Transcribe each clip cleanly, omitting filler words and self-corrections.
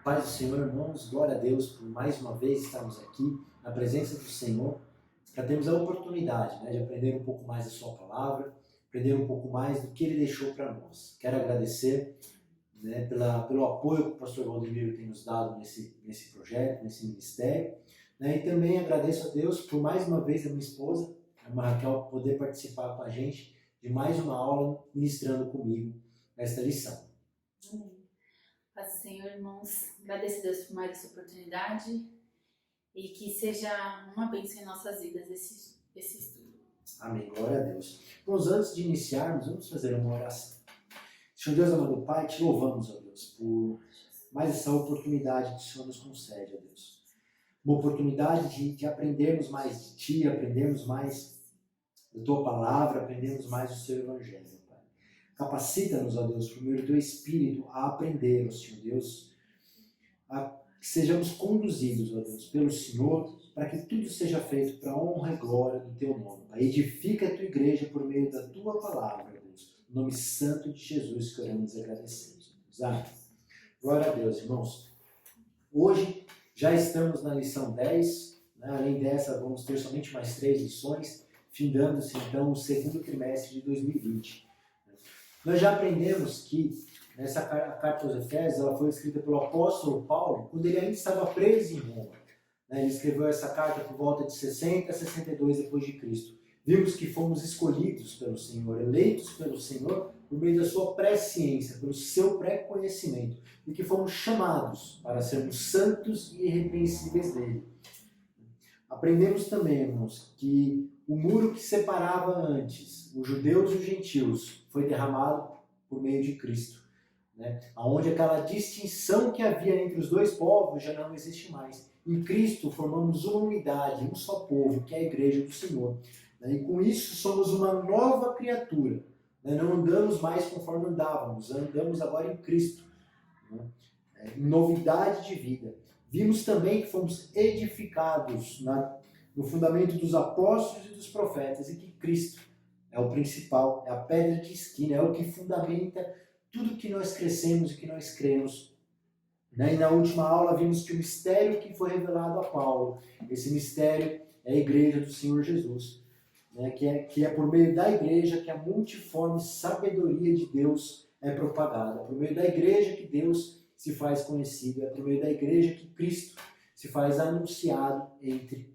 Paz do Senhor, irmãos, glória a Deus por mais uma vez estarmos aqui na presença do Senhor, para termos a oportunidade, de aprender um pouco mais da sua palavra, aprender um pouco mais do que ele deixou para nós. Quero agradecer, pelo apoio que o pastor Valdemiro tem nos dado nesse projeto, nesse ministério, e também agradeço a Deus por mais uma vez a minha esposa, a irmã Raquel, poder participar com a gente de mais uma aula ministrando comigo esta lição. Amém. Paz do Senhor, irmãos. Agradeço a Deus por mais essa oportunidade e que seja uma bênção em nossas vidas esse estudo. Amém. Glória a Deus. Irmãos, antes de iniciarmos, vamos fazer uma oração. Senhor Deus, amado Pai, te louvamos, ó Deus, por mais essa oportunidade que o Senhor nos concede, ó Deus. Uma oportunidade de aprendermos mais de Ti, aprendermos mais da Tua palavra, aprendermos mais do Seu Evangelho, Pai. Capacita-nos, ó Deus, por meio do Teu Espírito, a aprender, ó Senhor Deus, que sejamos conduzidos, ó Deus, pelo Senhor, para que tudo seja feito para a honra e glória do Teu nome. Pai. Edifica a Tua igreja por meio da Tua palavra, Deus. No nome santo de Jesus que oramos e agradecemos. Amém. Glória a Deus, irmãos. Hoje já estamos na lição 10, além dessa vamos ter somente mais 3 lições, findando-se então o segundo trimestre de 2020. Nós já aprendemos que essa carta aos Efésios ela foi escrita pelo apóstolo Paulo quando ele ainda estava preso em Roma. Ele escreveu essa carta por volta de 60 a 62 depois de Cristo. Vimos que fomos escolhidos pelo Senhor, eleitos pelo Senhor por meio da sua presciência, pelo seu pré-conhecimento, e que fomos chamados para sermos santos e irrepreensíveis dele. Aprendemos também, irmãos, que o muro que separava antes os judeus e os gentios foi derramado por meio de Cristo, onde aquela distinção que havia entre os dois povos já não existe mais. Em Cristo formamos uma unidade, um só povo, que é a igreja do Senhor. E com isso somos uma nova criatura. Não andamos mais conforme andávamos, andamos agora em Cristo, em novidade de vida. Vimos também que fomos edificados no fundamento dos apóstolos e dos profetas e que Cristo é o principal, é a pedra de esquina, é o que fundamenta tudo que nós crescemos e que nós cremos. E na última aula vimos que o mistério que foi revelado a Paulo, esse mistério é a igreja do Senhor Jesus, que é por meio da igreja que a multiforme sabedoria de Deus é propagada, por meio da igreja que Deus se faz conhecido, é por meio da igreja que Cristo se faz anunciado entre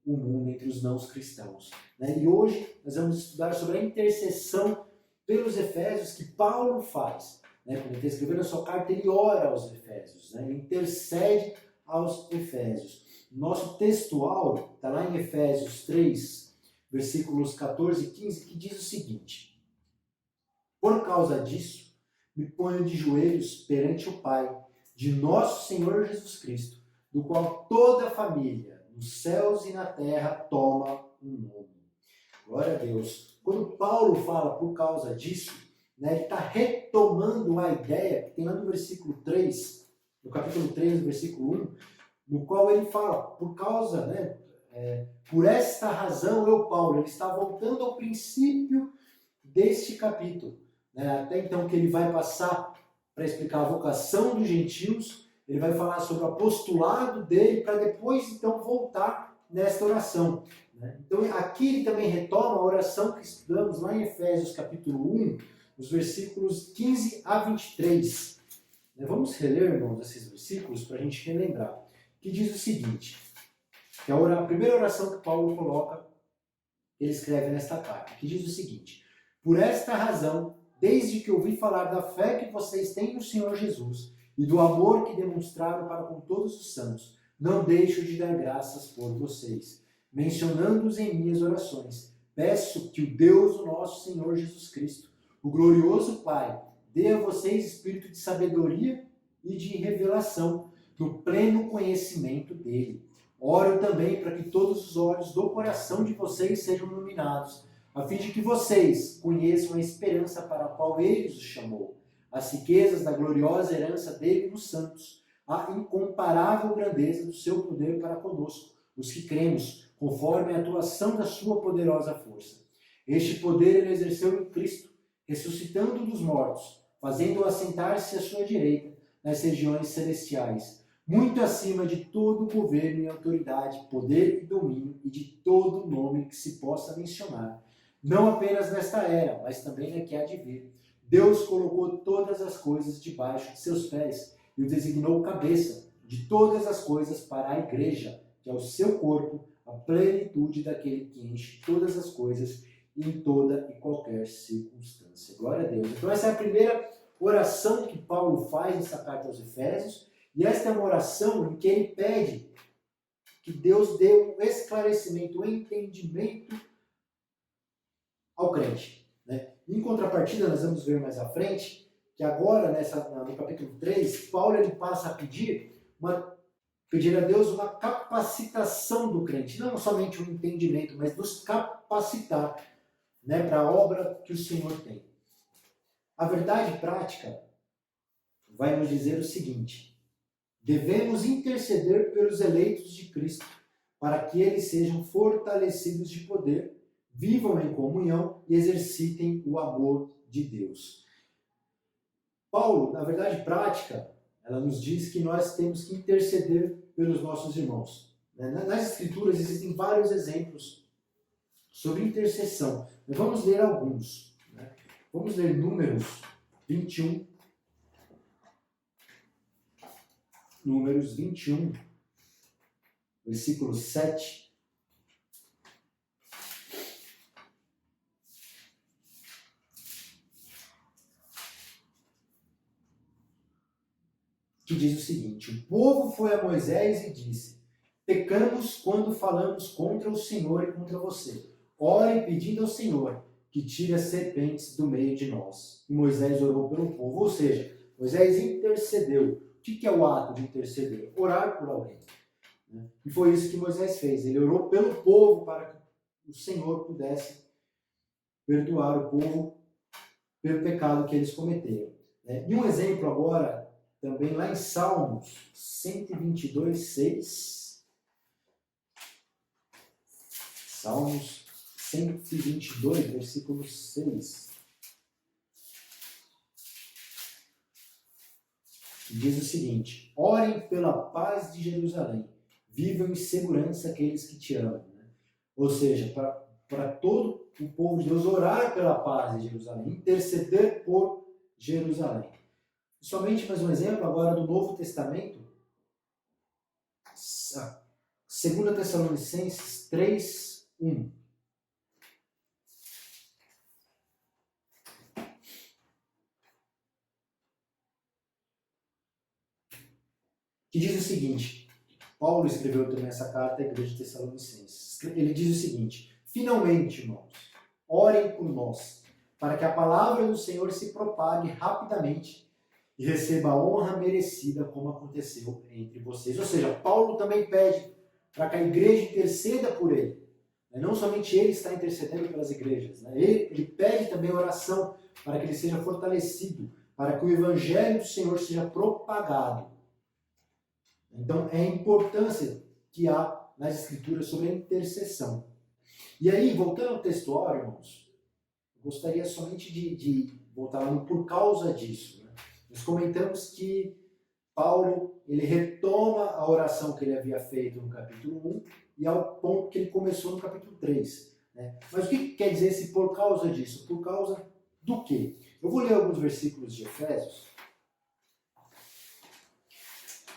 o mundo, entre os não cristãos. E hoje nós vamos estudar sobre a intercessão pelos Efésios que Paulo faz. Quando ele está escrevendo a sua carta, ele ora aos Efésios, ele intercede aos Efésios. Nosso textual está lá em Efésios 3, versículos 14 e 15, que diz o seguinte: por causa disso, me ponho de joelhos perante o Pai de nosso Senhor Jesus Cristo, do qual toda a família, nos céus e na terra, toma um nome. Glória a Deus. Quando Paulo fala por causa disso, ele está retomando a ideia que tem lá no versículo 3, no capítulo 3, versículo 1, no qual ele fala, por causa, por esta razão eu, Paulo, ele está voltando ao princípio deste capítulo. Até então que ele vai passar para explicar a vocação dos gentios, ele vai falar sobre o apostolado dele, para depois então voltar nesta oração. Então aqui ele também retoma a oração que estudamos lá em Efésios capítulo 1, os versículos 15 a 23. Vamos reler, irmãos, esses versículos para a gente relembrar. Que diz o seguinte, que é a primeira oração que Paulo coloca, ele escreve nesta carta, que diz o seguinte: por esta razão, desde que ouvi falar da fé que vocês têm no Senhor Jesus e do amor que demonstraram para com todos os santos, não deixo de dar graças por vocês, mencionando-os em minhas orações. Peço que o Deus do nosso Senhor Jesus Cristo, o glorioso Pai, dê a vocês espírito de sabedoria e de revelação, no pleno conhecimento dele. Oro também para que todos os olhos do coração de vocês sejam iluminados, a fim de que vocês conheçam a esperança para a qual ele os chamou, as riquezas da gloriosa herança dele nos santos, a incomparável grandeza do seu poder para conosco, os que cremos, conforme a atuação da sua poderosa força. Este poder ele exerceu em Cristo, ressuscitando dos mortos, fazendo-o assentar-se à sua direita, nas regiões celestiais, muito acima de todo governo e autoridade, poder e domínio e de todo nome que se possa mencionar, não apenas nesta era, mas também na que há de vir. Deus colocou todas as coisas debaixo de seus pés e o designou cabeça de todas as coisas para a igreja, que é o seu corpo, a plenitude daquele que enche todas as coisas em toda e qualquer circunstância. Glória a Deus. Então essa é a primeira oração que Paulo faz nessa carta aos Efésios, e esta é uma oração em que ele pede que Deus dê um esclarecimento, um entendimento ao crente. Né? Em contrapartida, nós vamos ver mais à frente, que agora, no capítulo 3, Paulo ele passa a pedir a Deus uma capacitação do crente, não somente um entendimento, mas nos capacitar, né, para a obra que o Senhor tem. A verdade prática vai nos dizer o seguinte: devemos interceder pelos eleitos de Cristo, para que eles sejam fortalecidos de poder, vivam em comunhão e exercitem o amor de Deus. Paulo, na verdade prática, ela nos diz que nós temos que interceder pelos nossos irmãos. Nas Escrituras existem vários exemplos sobre intercessão. Vamos ler alguns. Vamos ler Números 21. Números 21, versículo 7. Que diz o seguinte: o povo foi a Moisés e disse: pecamos quando falamos contra o Senhor e contra você. Orem pedindo ao Senhor que tire as serpentes do meio de nós. E Moisés orou pelo povo, ou seja, Moisés intercedeu. O que é o ato de interceder? Orar por alguém. E foi isso que Moisés fez. Ele orou pelo povo para que o Senhor pudesse perdoar o povo pelo pecado que eles cometeram. E um exemplo agora, também lá em Salmos 122, 6. Salmos 122, versículo 6. Diz o seguinte: orem pela paz de Jerusalém, vivam em segurança aqueles que te amam. Ou seja, para todo o povo de Deus orar pela paz de Jerusalém, interceder por Jerusalém. E somente mais um exemplo agora do Novo Testamento, 2 Tessalonicenses 3, 1. Que diz o seguinte: Paulo escreveu também essa carta à igreja de Tessalonicenses. Ele diz o seguinte: finalmente, irmãos, orem por nós, para que a palavra do Senhor se propague rapidamente e receba a honra merecida, como aconteceu entre vocês. Ou seja, Paulo também pede para que a igreja interceda por ele. Não somente ele está intercedendo pelas igrejas. Ele pede também oração para que ele seja fortalecido, para que o evangelho do Senhor seja propagado. Então, é a importância que há nas Escrituras sobre a intercessão. E aí, voltando ao textual, irmãos, eu gostaria somente de voltar lá no por causa disso. Nós comentamos que Paulo ele retoma a oração que ele havia feito no capítulo 1 e ao ponto que ele começou no capítulo 3. Mas o que quer dizer esse por causa disso? Por causa do quê? Eu vou ler alguns versículos de Efésios.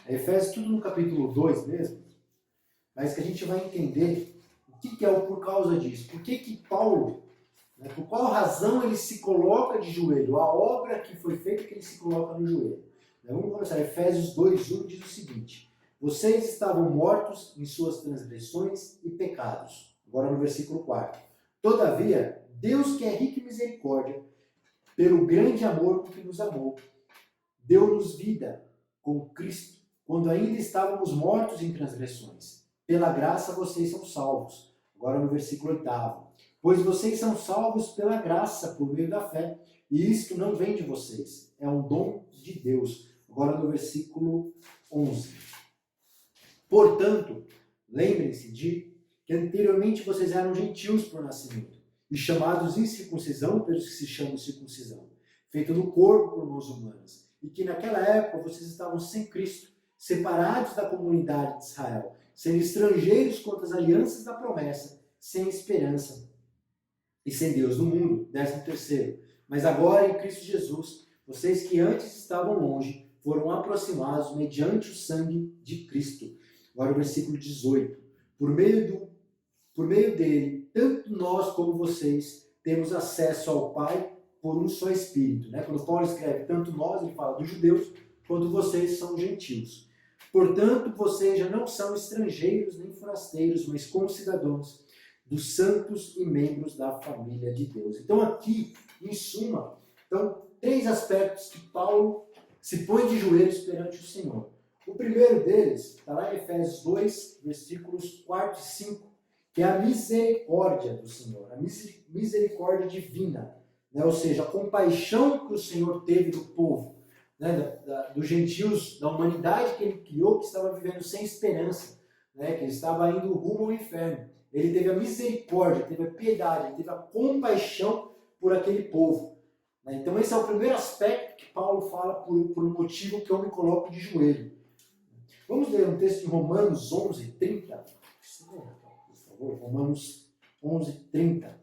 Efésios, tudo no capítulo 2 mesmo, mas que a gente vai entender o que é o por causa disso. Por que Paulo, por qual razão ele se coloca de joelho, a obra que foi feita que ele se coloca no joelho. Vamos começar. Efésios 2:1 diz o seguinte: vocês estavam mortos em suas transgressões e pecados. Agora no versículo 4. Todavia, Deus, que é rico em misericórdia, pelo grande amor com que nos amou, deu-nos vida com Cristo, quando ainda estávamos mortos em transgressões. Pela graça vocês são salvos. Agora no versículo 8. Pois vocês são salvos pela graça, por meio da fé. E isto não vem de vocês. É um dom de Deus. Agora no versículo 11. Portanto, lembrem-se de que anteriormente vocês eram gentios por nascimento, e chamados incircuncisão pelos que se chamam circuncisão, feito no corpo por mãos humanas. e que naquela época vocês estavam sem Cristo, separados da comunidade de Israel, sendo estrangeiros contra as alianças da promessa, sem esperança e sem Deus no mundo. 13º. Mas agora em Cristo Jesus, vocês que antes estavam longe, foram aproximados mediante o sangue de Cristo. Agora o versículo 18. Por meio dele, tanto nós como vocês temos acesso ao Pai por um só Espírito. Quando Paulo escreve tanto nós, ele fala dos judeus, quanto vocês são gentios. Portanto, vocês já não são estrangeiros nem forasteiros, mas concidadãos dos santos e membros da família de Deus. Então aqui, em suma, estão 3 aspectos que Paulo se põe de joelhos perante o Senhor. O primeiro deles está lá em Efésios 2, versículos 4 e 5, que é a misericórdia do Senhor, a misericórdia divina, ou seja, a compaixão que o Senhor teve do povo, dos gentios, da humanidade que ele criou, que estava vivendo sem esperança, que estava indo rumo ao inferno. Ele teve a misericórdia, teve a piedade, ele teve a compaixão por aquele povo. Então esse é o primeiro aspecto que Paulo fala por um motivo que eu me coloco de joelho. Vamos ler um texto de Romanos 11, 30. Por favor, Romanos 11, 30.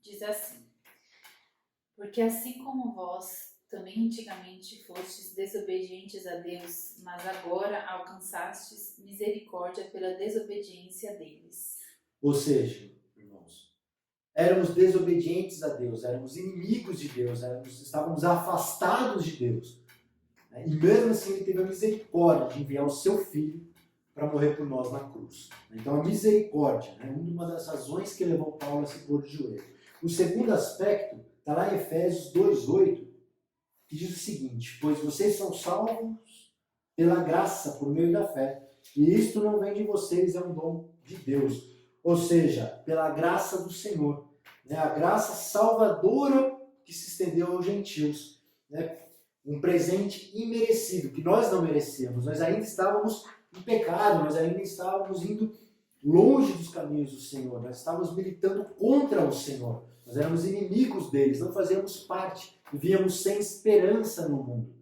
Diz assim: porque assim como vós também antigamente fostes desobedientes a Deus, mas agora alcançastes misericórdia pela desobediência deles. Ou seja, irmãos, éramos desobedientes a Deus, éramos inimigos de Deus, estávamos afastados de Deus. E mesmo assim ele teve a misericórdia de enviar o seu filho para morrer por nós na cruz. Então a misericórdia, uma das razões que levou Paulo a se pôr de joelho. O segundo aspecto está lá em Efésios 2,8, que diz o seguinte: pois vocês são salvos pela graça, por meio da fé, e isto não vem de vocês, é um dom de Deus. Ou seja, pela graça do Senhor, a graça salvadora que se estendeu aos gentios, um presente imerecido, que nós não merecíamos, nós ainda estávamos em pecado, nós ainda estávamos indo longe dos caminhos do Senhor, nós estávamos militando contra o Senhor, nós éramos inimigos deles, não fazíamos parte, vivíamos sem esperança no mundo.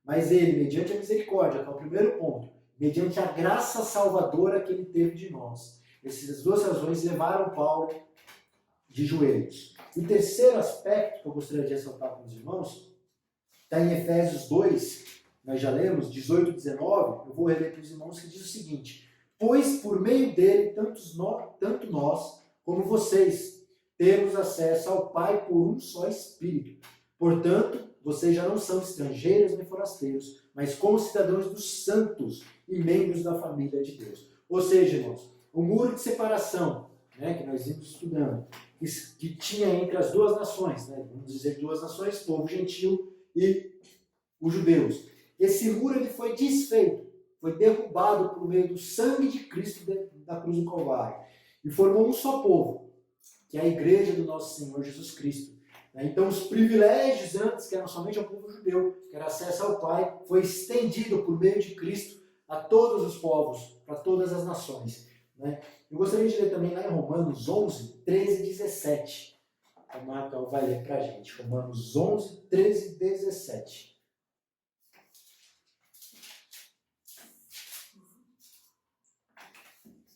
Mas ele, mediante a misericórdia, que é o primeiro ponto, mediante a graça salvadora que ele teve de nós, essas 2 razões levaram Paulo de joelhos. O terceiro aspecto que eu gostaria de ressaltar com os irmãos está em Efésios 2, nós já lemos, 18 e 19, eu vou reler para os irmãos, que diz o seguinte: pois por meio dele, tanto nós como vocês, temos acesso ao Pai por um só Espírito. Portanto, vocês já não são estrangeiros nem forasteiros, mas concidadãos dos santos e membros da família de Deus. Ou seja, irmãos, o muro de separação, que nós vimos estudando, que tinha entre as 2 nações, vamos dizer 2 nações, povo gentil e os judeus. Esse muro ele foi desfeito, foi derrubado por meio do sangue de Cristo da cruz do Calvário. E formou um só povo, que é a igreja do nosso Senhor Jesus Cristo. Então os privilégios antes, que eram somente ao povo judeu, que era acesso ao Pai, foi estendido por meio de Cristo a todos os povos, para todas as nações. Eu gostaria de ler também lá em Romanos 11, 13 e 17. O Marcão vai ler para a gente. Romanos 11, 13 e 17.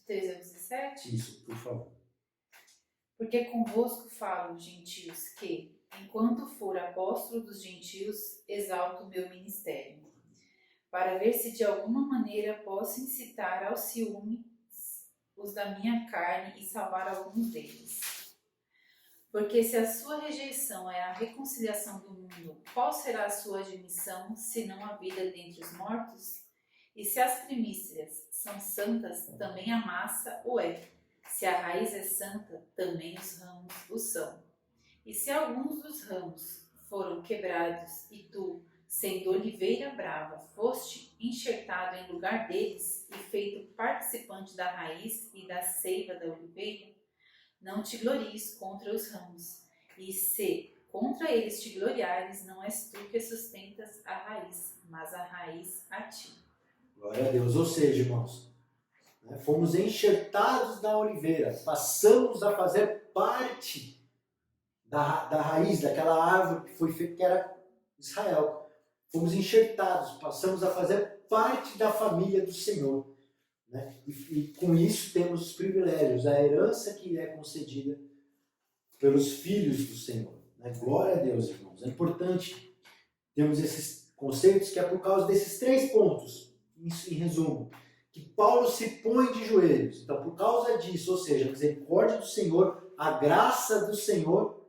(13 a 17) Isso, por favor. Porque convosco falo, gentios, que, enquanto for apóstolo dos gentios, exalto o meu ministério, para ver se de alguma maneira posso incitar ao ciúme os da minha carne e salvar alguns deles. Porque se a sua rejeição é a reconciliação do mundo, qual será a sua admissão, se não a vida dentre os mortos? E se as primícias são santas, também a massa o é. Se a raiz é santa, também os ramos o são. E se alguns dos ramos foram quebrados, e tu, sendo oliveira brava, foste enxertado em lugar deles e feito participante da raiz e da seiva da oliveira, não te glories contra os ramos. E se contra eles te gloriares, não és tu que sustentas a raiz, mas a raiz a ti. Glória a Deus. Ou seja, irmãos, né? Fomos enxertados na oliveira, passamos a fazer parte da raiz, daquela árvore que foi feita, que era Israel. Fomos enxertados, passamos a fazer parte da família do Senhor. Né? E com isso temos os privilégios, a herança que é concedida pelos filhos do Senhor. Né? Glória a Deus, irmãos. É importante termos esses conceitos, que é por causa desses 3 pontos, isso em resumo, que Paulo se põe de joelhos. Então, por causa disso, ou seja, a misericórdia do Senhor, a graça do Senhor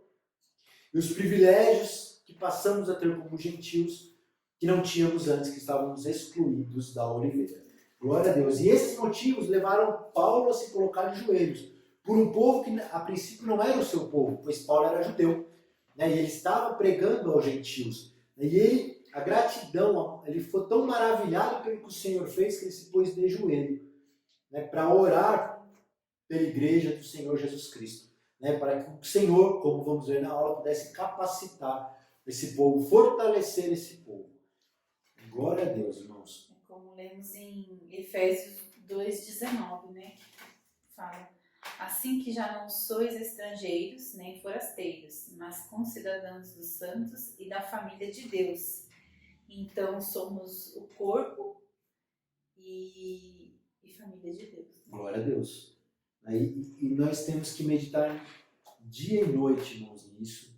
e os privilégios que passamos a ter como gentios, que não tínhamos antes, que estávamos excluídos da oliveira. Glória a Deus. E esses motivos levaram Paulo a se colocar de joelhos por um povo que a princípio não era o seu povo, pois Paulo era judeu, né? E ele estava pregando aos gentios. E ele, a gratidão, ele ficou tão maravilhado pelo que o Senhor fez que ele se pôs de joelho, né? Para orar pela igreja do Senhor Jesus Cristo, né? Para que o Senhor, como vamos ver na aula, pudesse capacitar esse povo, fortalecer esse povo. Glória a Deus, irmãos. Como lemos em Efésios 2,19, né? Que fala: assim que já não sois estrangeiros nem forasteiros, mas concidadãos dos santos e da família de Deus. Então somos o corpo e família de Deus. Glória a Deus. E nós temos que meditar dia e noite, irmãos, nisso,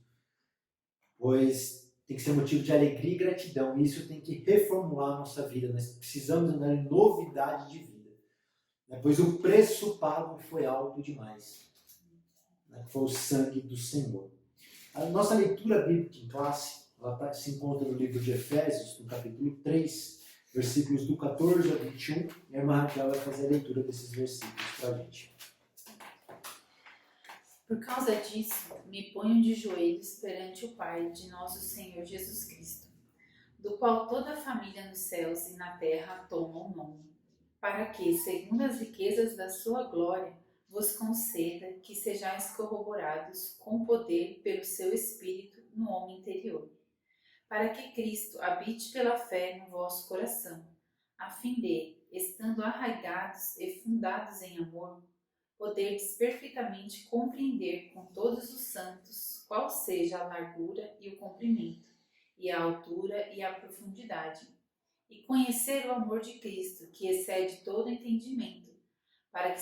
pois tem que ser motivo de alegria e gratidão. E isso tem que reformular a nossa vida. Nós precisamos andar em novidade de vida, né? Pois o preço pago foi alto demais, né? Foi o sangue do Senhor. A nossa leitura bíblica em classe, ela se encontra no livro de Efésios, no capítulo 3, versículos do 14 a 21. E a irmã Raquel vai fazer a leitura desses versículos para a gente. Por causa disso, me ponho de joelhos perante o Pai de nosso Senhor Jesus Cristo, do qual toda a família nos céus e na terra toma o nome, para que, segundo as riquezas da sua glória, vos conceda que sejais corroborados com poder pelo seu Espírito no homem interior, para que Cristo habite pela fé no vosso coração, a fim de, estando arraigados e fundados em amor, poderdes perfeitamente compreender com todos os santos qual seja a largura e o comprimento, e a altura e a profundidade, e conhecer o amor de Cristo, que excede todo entendimento, para que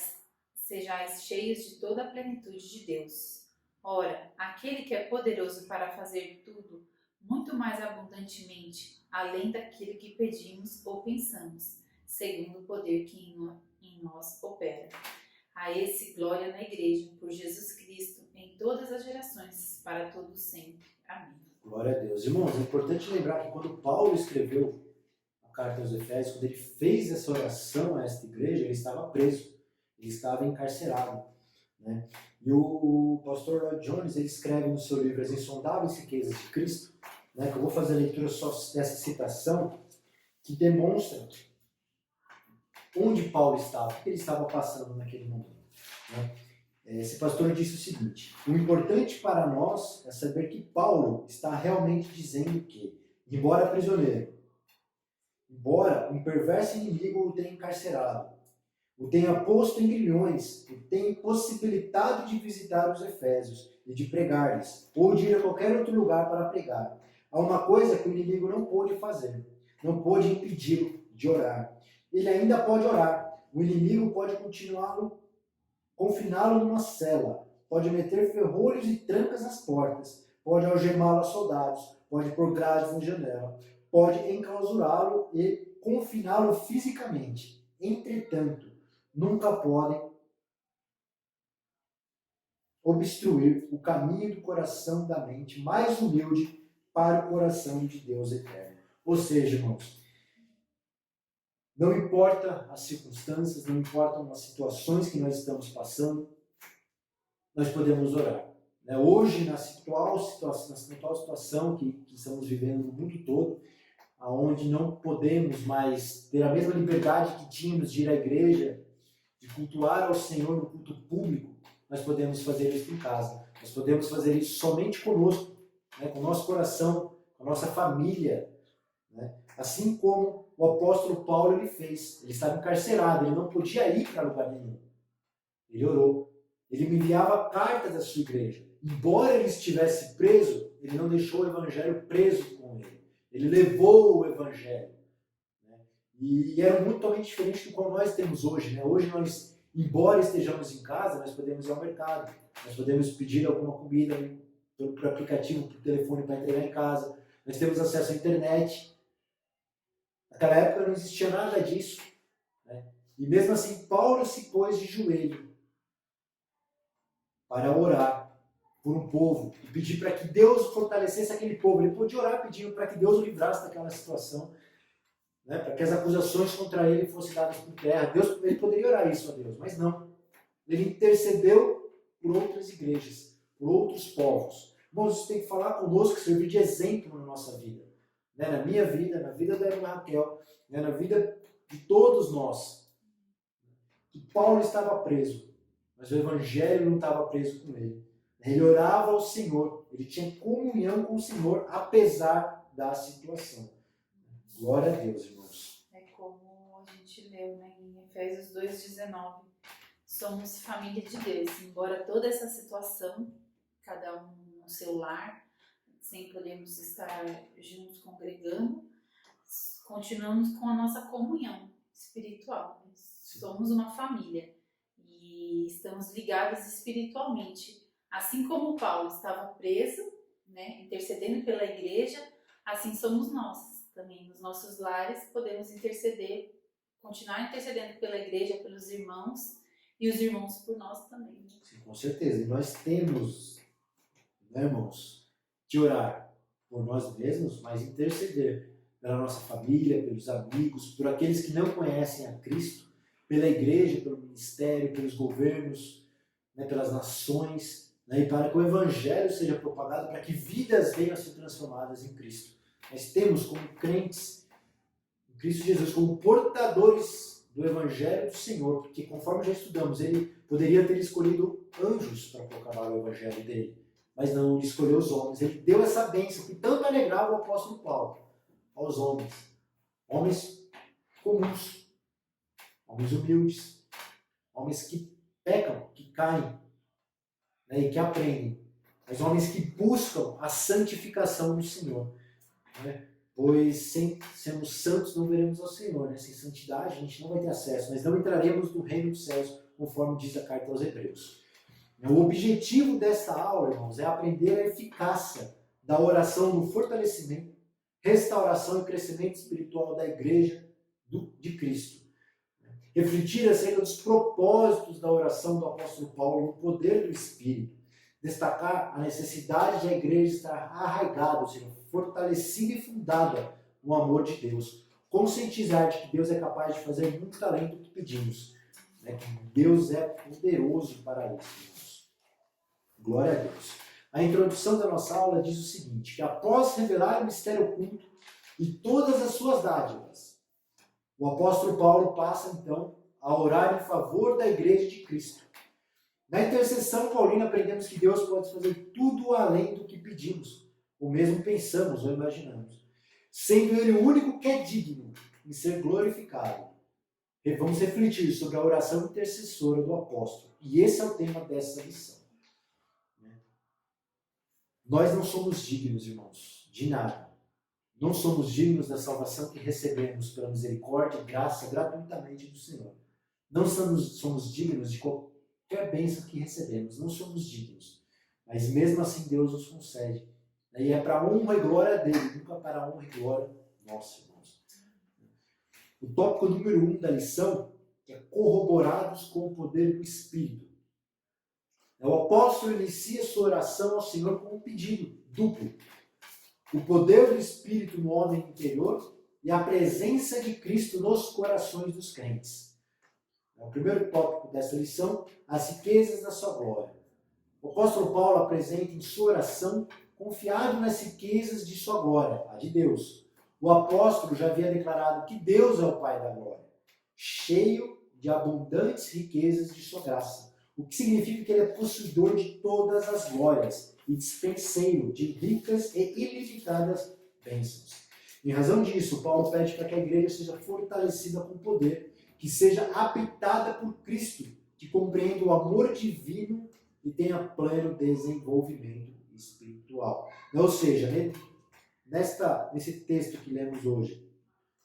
sejais cheios de toda a plenitude de Deus. Ora, aquele que é poderoso para fazer tudo, muito mais abundantemente, além daquilo que pedimos ou pensamos, segundo o poder que em nós opera. A esse glória na Igreja, por Jesus Cristo, em todas as gerações, para todos sempre. Amém. Glória a Deus. Irmãos, é importante lembrar que quando Paulo escreveu a carta aos Efésios, quando ele fez essa oração a esta igreja, ele estava preso, ele estava encarcerado, né? E o pastor Lloyd Jones, ele escreve no seu livro As Insondáveis Riquezas de Cristo, né, que eu vou fazer a leitura só dessa citação, que demonstra onde Paulo estava, o que ele estava passando naquele momento, né? Esse pastor disse o seguinte: o importante para nós é saber que Paulo está realmente dizendo que, embora prisioneiro, embora um perverso inimigo o tenha encarcerado, o tenha posto em grilhões, o tenha impossibilitado de visitar os Efésios e de pregar-lhes, ou de ir a qualquer outro lugar para pregar, há uma coisa que o inimigo não pôde fazer, não pôde impedi-lo de orar. Ele ainda pode orar. O inimigo pode confiná-lo numa cela, pode meter ferrolhos e trancas nas portas, pode algemá-lo a soldados, pode pôr grades na janela, pode enclausurá-lo e confiná-lo fisicamente. Entretanto, nunca podem obstruir o caminho do coração da mente mais humilde para o coração de Deus eterno. Ou seja, irmãos, não importa as circunstâncias, não importam as situações que nós estamos passando, nós podemos orar. Hoje, na atual situação que estamos vivendo no mundo todo, onde não podemos mais ter a mesma liberdade que tínhamos de ir à igreja, de cultuar ao Senhor no culto público, nós podemos fazer isso em casa. Nós podemos fazer isso somente conosco, com o nosso coração, com a nossa família, né? Assim como o apóstolo Paulo ele fez. Ele estava encarcerado, ele não podia ir para lugar nenhum. Ele orou. Ele me enviava cartas à sua igreja. Embora ele estivesse preso, ele não deixou o evangelho preso com ele. Ele levou o evangelho. Né? E era muito totalmente diferente do qual nós temos hoje. Né? Hoje nós, embora estejamos em casa, nós podemos ir ao mercado. Nós podemos pedir alguma comida por aplicativo, por telefone para entregar em casa. Nós temos acesso à internet. Naquela época não existia nada disso. Né? E mesmo assim, Paulo se pôs de joelho para orar por um povo e pedir para que Deus fortalecesse aquele povo. Ele podia orar pedindo para que Deus o livrasse daquela situação, né? Para que as acusações contra ele fossem dadas por terra. Ele poderia orar isso a Deus, mas não. Ele intercedeu por outras igrejas, por outros povos. Irmãos, isso tem que falar conosco, servir de exemplo na nossa vida. Né? Na minha vida, na vida da irmã Raquel, né? Na vida de todos nós. E Paulo estava preso, mas o evangelho não estava preso com ele. Ele orava ao Senhor, ele tinha comunhão com o Senhor, apesar da situação. Glória a Deus, irmãos. É como a gente leu, né, em Efésios 2,19. Somos família de Deus. Embora toda essa situação, cada um no seu lar, sem podermos estar juntos congregando, continuamos com a nossa comunhão espiritual. Somos uma família e estamos ligados espiritualmente. Assim como Paulo estava preso, né, intercedendo pela igreja, assim somos nós também. Nos nossos lares podemos interceder, continuar intercedendo pela igreja, pelos irmãos e os irmãos por nós também. Né? Sim, com certeza. E nós temos, né, irmãos, de orar por nós mesmos, mas interceder pela nossa família, pelos amigos, por aqueles que não conhecem a Cristo, pela igreja, pelo ministério, pelos governos, né, pelas nações, né, e para que o evangelho seja propagado, para que vidas venham a ser transformadas em Cristo. Nós temos como crentes em Cristo Jesus, como portadores do evangelho do Senhor, porque conforme já estudamos, ele poderia ter escolhido anjos para proclamar o evangelho dele, mas não, ele escolheu os homens. Ele deu essa bênção que tanto alegrava o apóstolo Paulo aos homens. Homens comuns, homens humildes, homens que pecam, que caem, né, e que aprendem, mas homens que buscam a santificação do Senhor. Né? Pois sem sermos santos não veremos ao Senhor. Né? Sem santidade a gente não vai ter acesso, nós não entraremos no reino dos céus, conforme diz a carta aos Hebreus. O objetivo desta aula, irmãos, é aprender a eficácia da oração no fortalecimento, restauração e crescimento espiritual da igreja de Cristo. Refletir acerca dos propósitos da oração do apóstolo Paulo no poder do Espírito. Destacar a necessidade de a igreja estar arraigada, ou seja, fortalecida e fundada no amor de Deus. Conscientizar de que Deus é capaz de fazer muito além do que pedimos. Né? Que Deus é poderoso para isso, irmãos. Glória a Deus. A introdução da nossa aula diz o seguinte, que após revelar o mistério oculto e todas as suas dádivas, o apóstolo Paulo passa, então, a orar em favor da igreja de Cristo. Na intercessão paulina, aprendemos que Deus pode fazer tudo além do que pedimos, ou mesmo pensamos ou imaginamos, sendo Ele o único que é digno de ser glorificado. E vamos refletir sobre a oração intercessora do apóstolo, e esse é o tema dessa lição. Nós não somos dignos, irmãos, de nada. Não somos dignos da salvação que recebemos pela misericórdia e graça gratuitamente do Senhor. Não somos dignos de qualquer bênção que recebemos. Não somos dignos. Mas mesmo assim Deus nos concede. E é para a honra e glória dele, nunca para a honra e glória nossa, irmãos. O tópico número 1 da lição é corroborados com o poder do Espírito. O apóstolo inicia sua oração ao Senhor com um pedido duplo. O poder do Espírito no homem interior e a presença de Cristo nos corações dos crentes. É o primeiro tópico dessa lição, as riquezas da sua glória. O apóstolo Paulo apresenta em sua oração confiado nas riquezas de sua glória, a de Deus. O apóstolo já havia declarado que Deus é o Pai da glória, cheio de abundantes riquezas de sua graça, o que significa que ele é possuidor de todas as glórias e dispenseiro de ricas e ilimitadas bênçãos. Em razão disso, Paulo pede para que a igreja seja fortalecida com poder, que seja habitada por Cristo, que compreenda o amor divino e tenha pleno desenvolvimento espiritual. Ou seja, nesse texto que lemos hoje,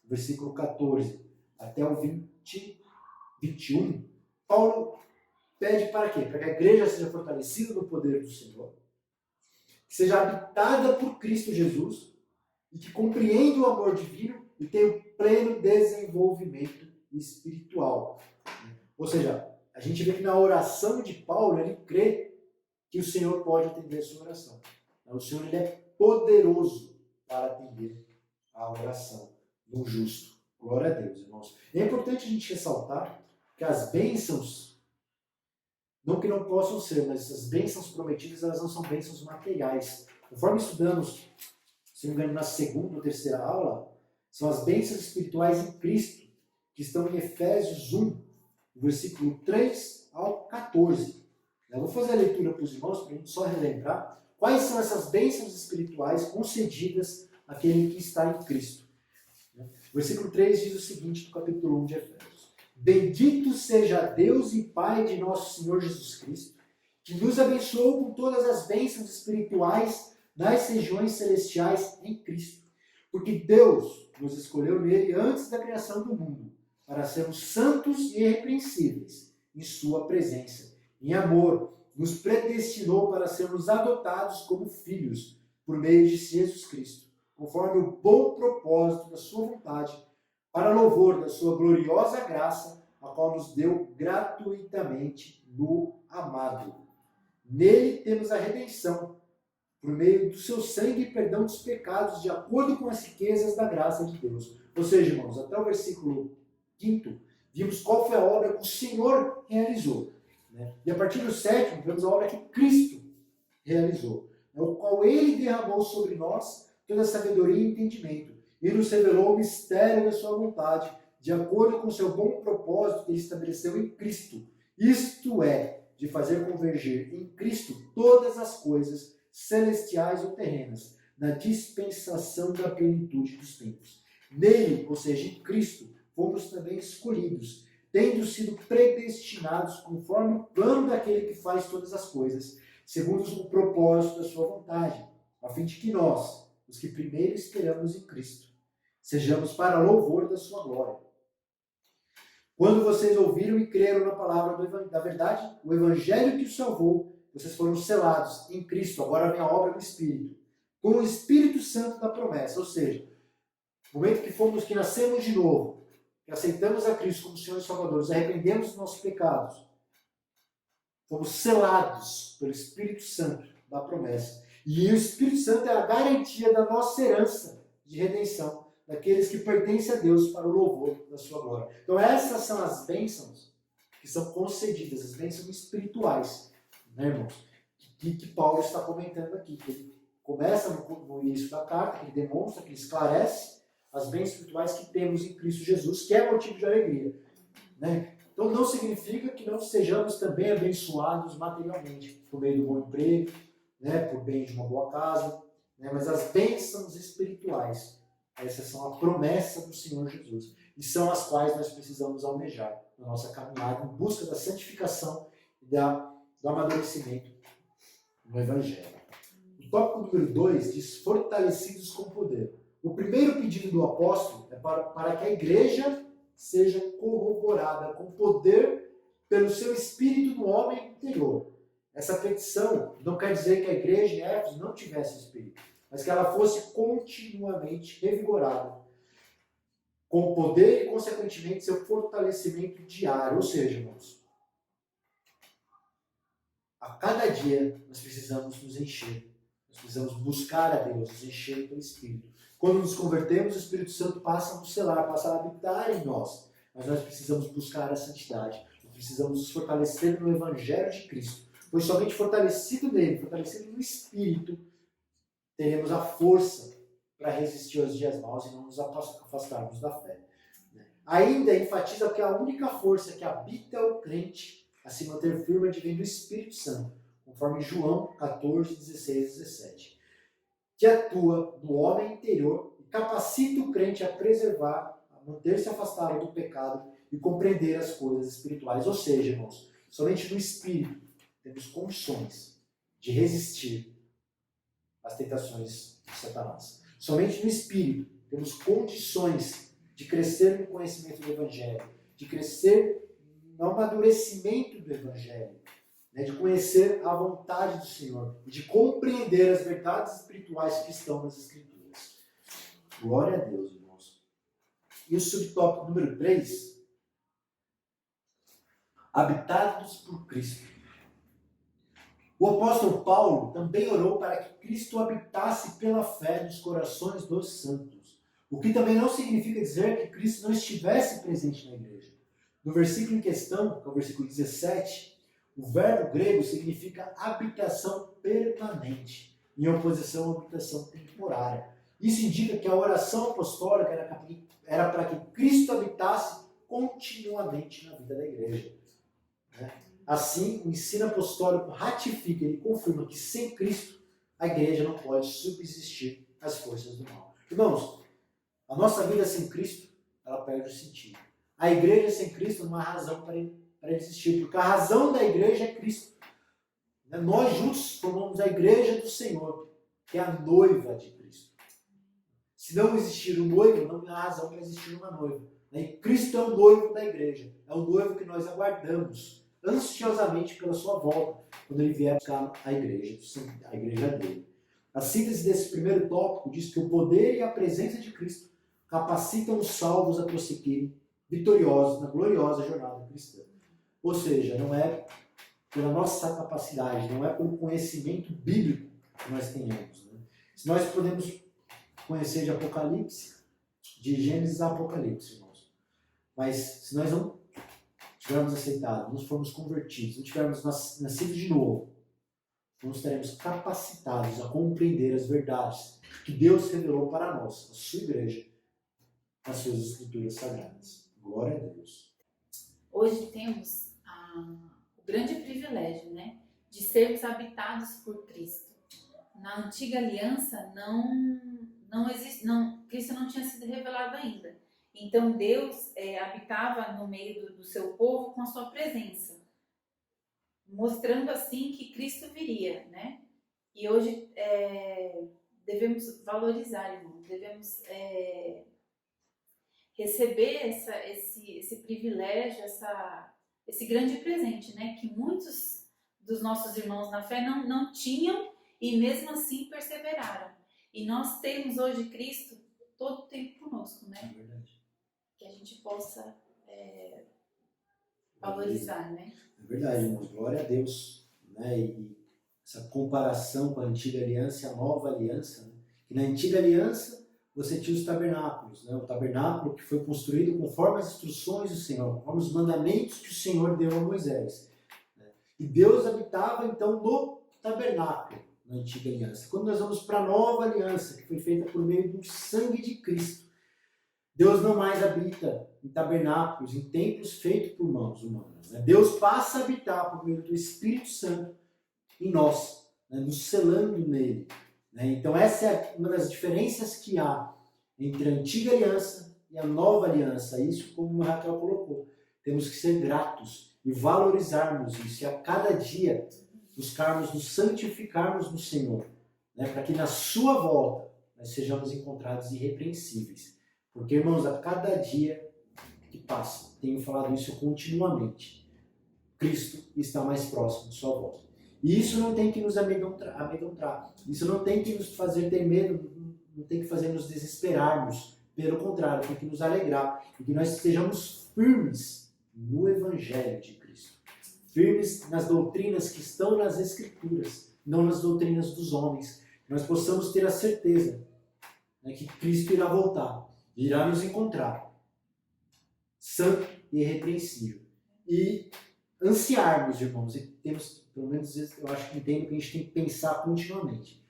versículo 14 até o 21, Paulo pede para quê? Para que a igreja seja fortalecida no poder do Senhor, que seja habitada por Cristo Jesus e que compreenda o amor divino e tenha o pleno desenvolvimento espiritual. Ou seja, a gente vê que na oração de Paulo, ele crê que o Senhor pode atender a sua oração. O Senhor ele é poderoso para atender a oração do justo. Glória a Deus, irmãos. É importante a gente ressaltar que as bênçãos, não que não possam ser, mas as bênçãos prometidas, elas não são bênçãos materiais. Conforme estudamos, se não me engano, na segunda ou terceira aula, são as bênçãos espirituais em Cristo, que estão em Efésios 1, versículo 3 ao 14. Eu vou fazer a leitura para os irmãos, para a gente só relembrar quais são essas bênçãos espirituais concedidas àquele que está em Cristo. O versículo 3 diz o seguinte, do capítulo 1 de Efésios: Bendito seja Deus e Pai de nosso Senhor Jesus Cristo, que nos abençoou com todas as bênçãos espirituais nas regiões celestiais em Cristo. Porque Deus nos escolheu nele antes da criação do mundo, para sermos santos e irrepreensíveis em sua presença. Em amor, nos predestinou para sermos adotados como filhos, por meio de Jesus Cristo, conforme o bom propósito da sua vontade, para louvor da sua gloriosa graça, a qual nos deu gratuitamente no amado. Nele temos a redenção, por meio do seu sangue e perdão dos pecados, de acordo com as riquezas da graça de Deus. Ou seja, irmãos, até o versículo 5, vimos qual foi a obra que o Senhor realizou. E a partir do 7, vemos a obra que Cristo realizou, o qual Ele derramou sobre nós toda a sabedoria e entendimento, e nos revelou o mistério da sua vontade, de acordo com o seu bom propósito que Ele estabeleceu em Cristo. Isto é, de fazer convergir em Cristo todas as coisas, celestiais ou terrenas, na dispensação da plenitude dos tempos. Nele, ou seja, em Cristo, fomos também escolhidos, tendo sido predestinados conforme o plano daquele que faz todas as coisas, segundo o propósito da sua vontade, a fim de que nós, os que primeiro esperamos em Cristo, sejamos para louvor da sua glória. Quando vocês ouviram e creram na palavra da verdade, o evangelho que os salvou, vocês foram selados em Cristo, agora vem a obra do Espírito, com o Espírito Santo da promessa, ou seja, no momento que nascemos de novo, que aceitamos a Cristo como Senhor e Salvador, nos arrependemos dos nossos pecados, fomos selados pelo Espírito Santo da promessa. E o Espírito Santo é a garantia da nossa herança de redenção, daqueles que pertencem a Deus para o louvor da sua glória. Então essas são as bênçãos que são concedidas, as bênçãos espirituais, né, irmãos? Que Paulo está comentando aqui, que ele começa no início da carta, que ele demonstra, que ele esclarece as bênçãos espirituais que temos em Cristo Jesus, que é motivo de alegria, né? Então não significa que não sejamos também abençoados materialmente, por meio do bom emprego, né, por bem de uma boa casa, né, mas as bênçãos espirituais, essas são a promessa do Senhor Jesus, e são as quais nós precisamos almejar na nossa caminhada em busca da santificação e do amadurecimento no Evangelho. O tópico número 2 diz fortalecidos com poder. O primeiro pedido do apóstolo é para que a igreja seja corroborada com poder pelo seu espírito no homem interior. Essa petição não quer dizer que a igreja em Éfeso não tivesse espírito, mas que ela fosse continuamente revigorada, com poder e, consequentemente, seu fortalecimento diário. Ou seja, irmãos, a cada dia nós precisamos nos encher, nós precisamos buscar a Deus, nos encher pelo Espírito. Quando nos convertemos, o Espírito Santo passa a nos selar, passa a habitar em nós. Mas nós precisamos buscar a santidade, nós precisamos nos fortalecer no Evangelho de Cristo. Pois somente fortalecido nele, fortalecido no Espírito, teremos a força para resistir aos dias maus e não nos afastarmos da fé. Ainda enfatiza que a única força que habita o crente a se manter firme advém do Espírito Santo, conforme João 14, 16 e 17, que atua no homem interior e capacita o crente a preservar, a manter-se afastado do pecado e compreender as coisas espirituais. Ou seja, irmãos, somente no Espírito temos condições de resistir às tentações de Satanás. Somente no Espírito temos condições de crescer no conhecimento do Evangelho, de crescer no amadurecimento do Evangelho, né, de conhecer a vontade do Senhor e de compreender as verdades espirituais que estão nas Escrituras. Glória a Deus, irmãos. E o subtópico número 3, habitados por Cristo. O apóstolo Paulo também orou para que Cristo habitasse pela fé nos corações dos santos, o que também não significa dizer que Cristo não estivesse presente na igreja. No versículo em questão, que é o versículo 17, o verbo grego significa habitação permanente, em oposição à habitação temporária. Isso indica que a oração apostólica era para que Cristo habitasse continuamente na vida da igreja. Assim, o ensino apostólico ratifica e confirma que sem Cristo a igreja não pode subsistir às forças do mal. Irmãos, a nossa vida sem Cristo, ela perde o sentido. A igreja sem Cristo não há razão para existir, porque a razão da igreja é Cristo. Nós juntos formamos a igreja do Senhor, que é a noiva de Cristo. Se não existir um noivo, não há razão para existir uma noiva. E Cristo é o noivo da igreja, é o noivo que nós aguardamos ansiosamente pela sua volta, quando ele vier buscar a igreja dele. A síntese desse primeiro tópico diz que o poder e a presença de Cristo capacitam os salvos a prosseguirem vitoriosos na gloriosa jornada cristã. Ou seja, não é pela nossa capacidade, não é pelo conhecimento bíblico que nós tenhamos. Se nós podemos conhecer de Apocalipse, de Gênesis a Apocalipse, irmãos, mas se nós não tivermos aceitado, nos formos convertidos, não tivermos nascido de novo, não estaremos capacitados a compreender as verdades que Deus revelou para nós, a sua igreja, nas suas escrituras sagradas. Glória a Deus. Hoje temos o grande privilégio, né, de sermos habitados por Cristo. Na antiga aliança Cristo não tinha sido revelado ainda. Então Deus habitava no meio do seu povo com a sua presença, mostrando assim que Cristo viria, né? E hoje devemos valorizar, irmãos, devemos receber esse privilégio, esse grande presente, né? Que muitos dos nossos irmãos na fé não tinham e mesmo assim perseveraram. E nós temos hoje Cristo todo o tempo conosco, né? É verdade. Que a gente possa valorizar, né? É verdade, irmãos. Glória a Deus. Né? E essa comparação com a antiga aliança e a nova aliança. Né? Que na antiga aliança você tinha os tabernáculos. Né? O tabernáculo que foi construído conforme as instruções do Senhor, conforme os mandamentos que o Senhor deu a Moisés. Né? E Deus habitava então no tabernáculo, na antiga aliança. Quando nós vamos para a nova aliança, que foi feita por meio do sangue de Cristo, Deus não mais habita em tabernáculos, em templos feitos por mãos humanas. Né? Deus passa a habitar por meio do Espírito Santo em nós, né? Nos selando nele. Né? Então essa é uma das diferenças que há entre a antiga aliança e a nova aliança. Isso, como a Raquel colocou, temos que ser gratos e valorizarmos isso. E a cada dia buscarmos nos santificarmos no Senhor, né? Para que na sua volta nós sejamos encontrados irrepreensíveis. Porque, irmãos, a cada dia que passa, tenho falado isso continuamente, Cristo está mais próximo de sua volta. E isso não tem que nos amedrontar. Isso não tem que nos fazer ter medo, não tem que fazer nos desesperarmos. Pelo contrário, tem que nos alegrar. E que nós estejamos firmes no Evangelho de Cristo. Firmes nas doutrinas que estão nas Escrituras, não nas doutrinas dos homens. Que nós possamos ter a certeza, né, que Cristo irá voltar. Irá nos encontrar santo e irrepreensível. E ansiarmos, irmãos, e temos, pelo menos eu acho que entendo que a gente tem que pensar continuamente,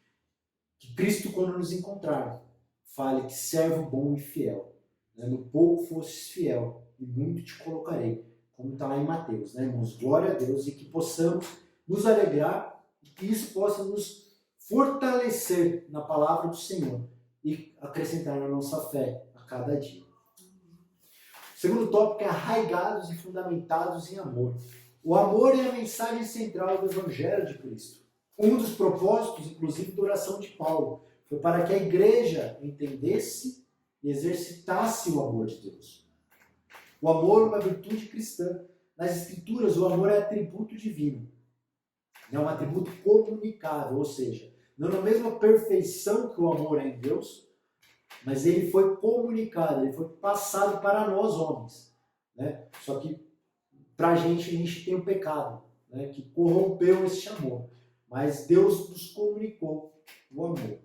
que Cristo, quando nos encontrar, fale que servo bom e fiel. Né? No pouco fostes fiel, e muito te colocarei, como está lá em Mateus. Né, irmãos? Glória a Deus, e que possamos nos alegrar, e que isso possa nos fortalecer na palavra do Senhor. e acrescentar na nossa fé a cada dia. O segundo tópico é arraigados e fundamentados em amor. O amor é a mensagem central do Evangelho de Cristo. Um dos propósitos, inclusive, da oração de Paulo, foi para que a igreja entendesse e exercitasse o amor de Deus. O amor é uma virtude cristã. Nas Escrituras, o amor é atributo divino. É um atributo comunicável, ou seja, não na mesma perfeição que o amor é em Deus, mas ele foi comunicado, ele foi passado para nós homens. Né? Só que para a gente tem o pecado, né? Que corrompeu esse amor. Mas Deus nos comunicou o amor.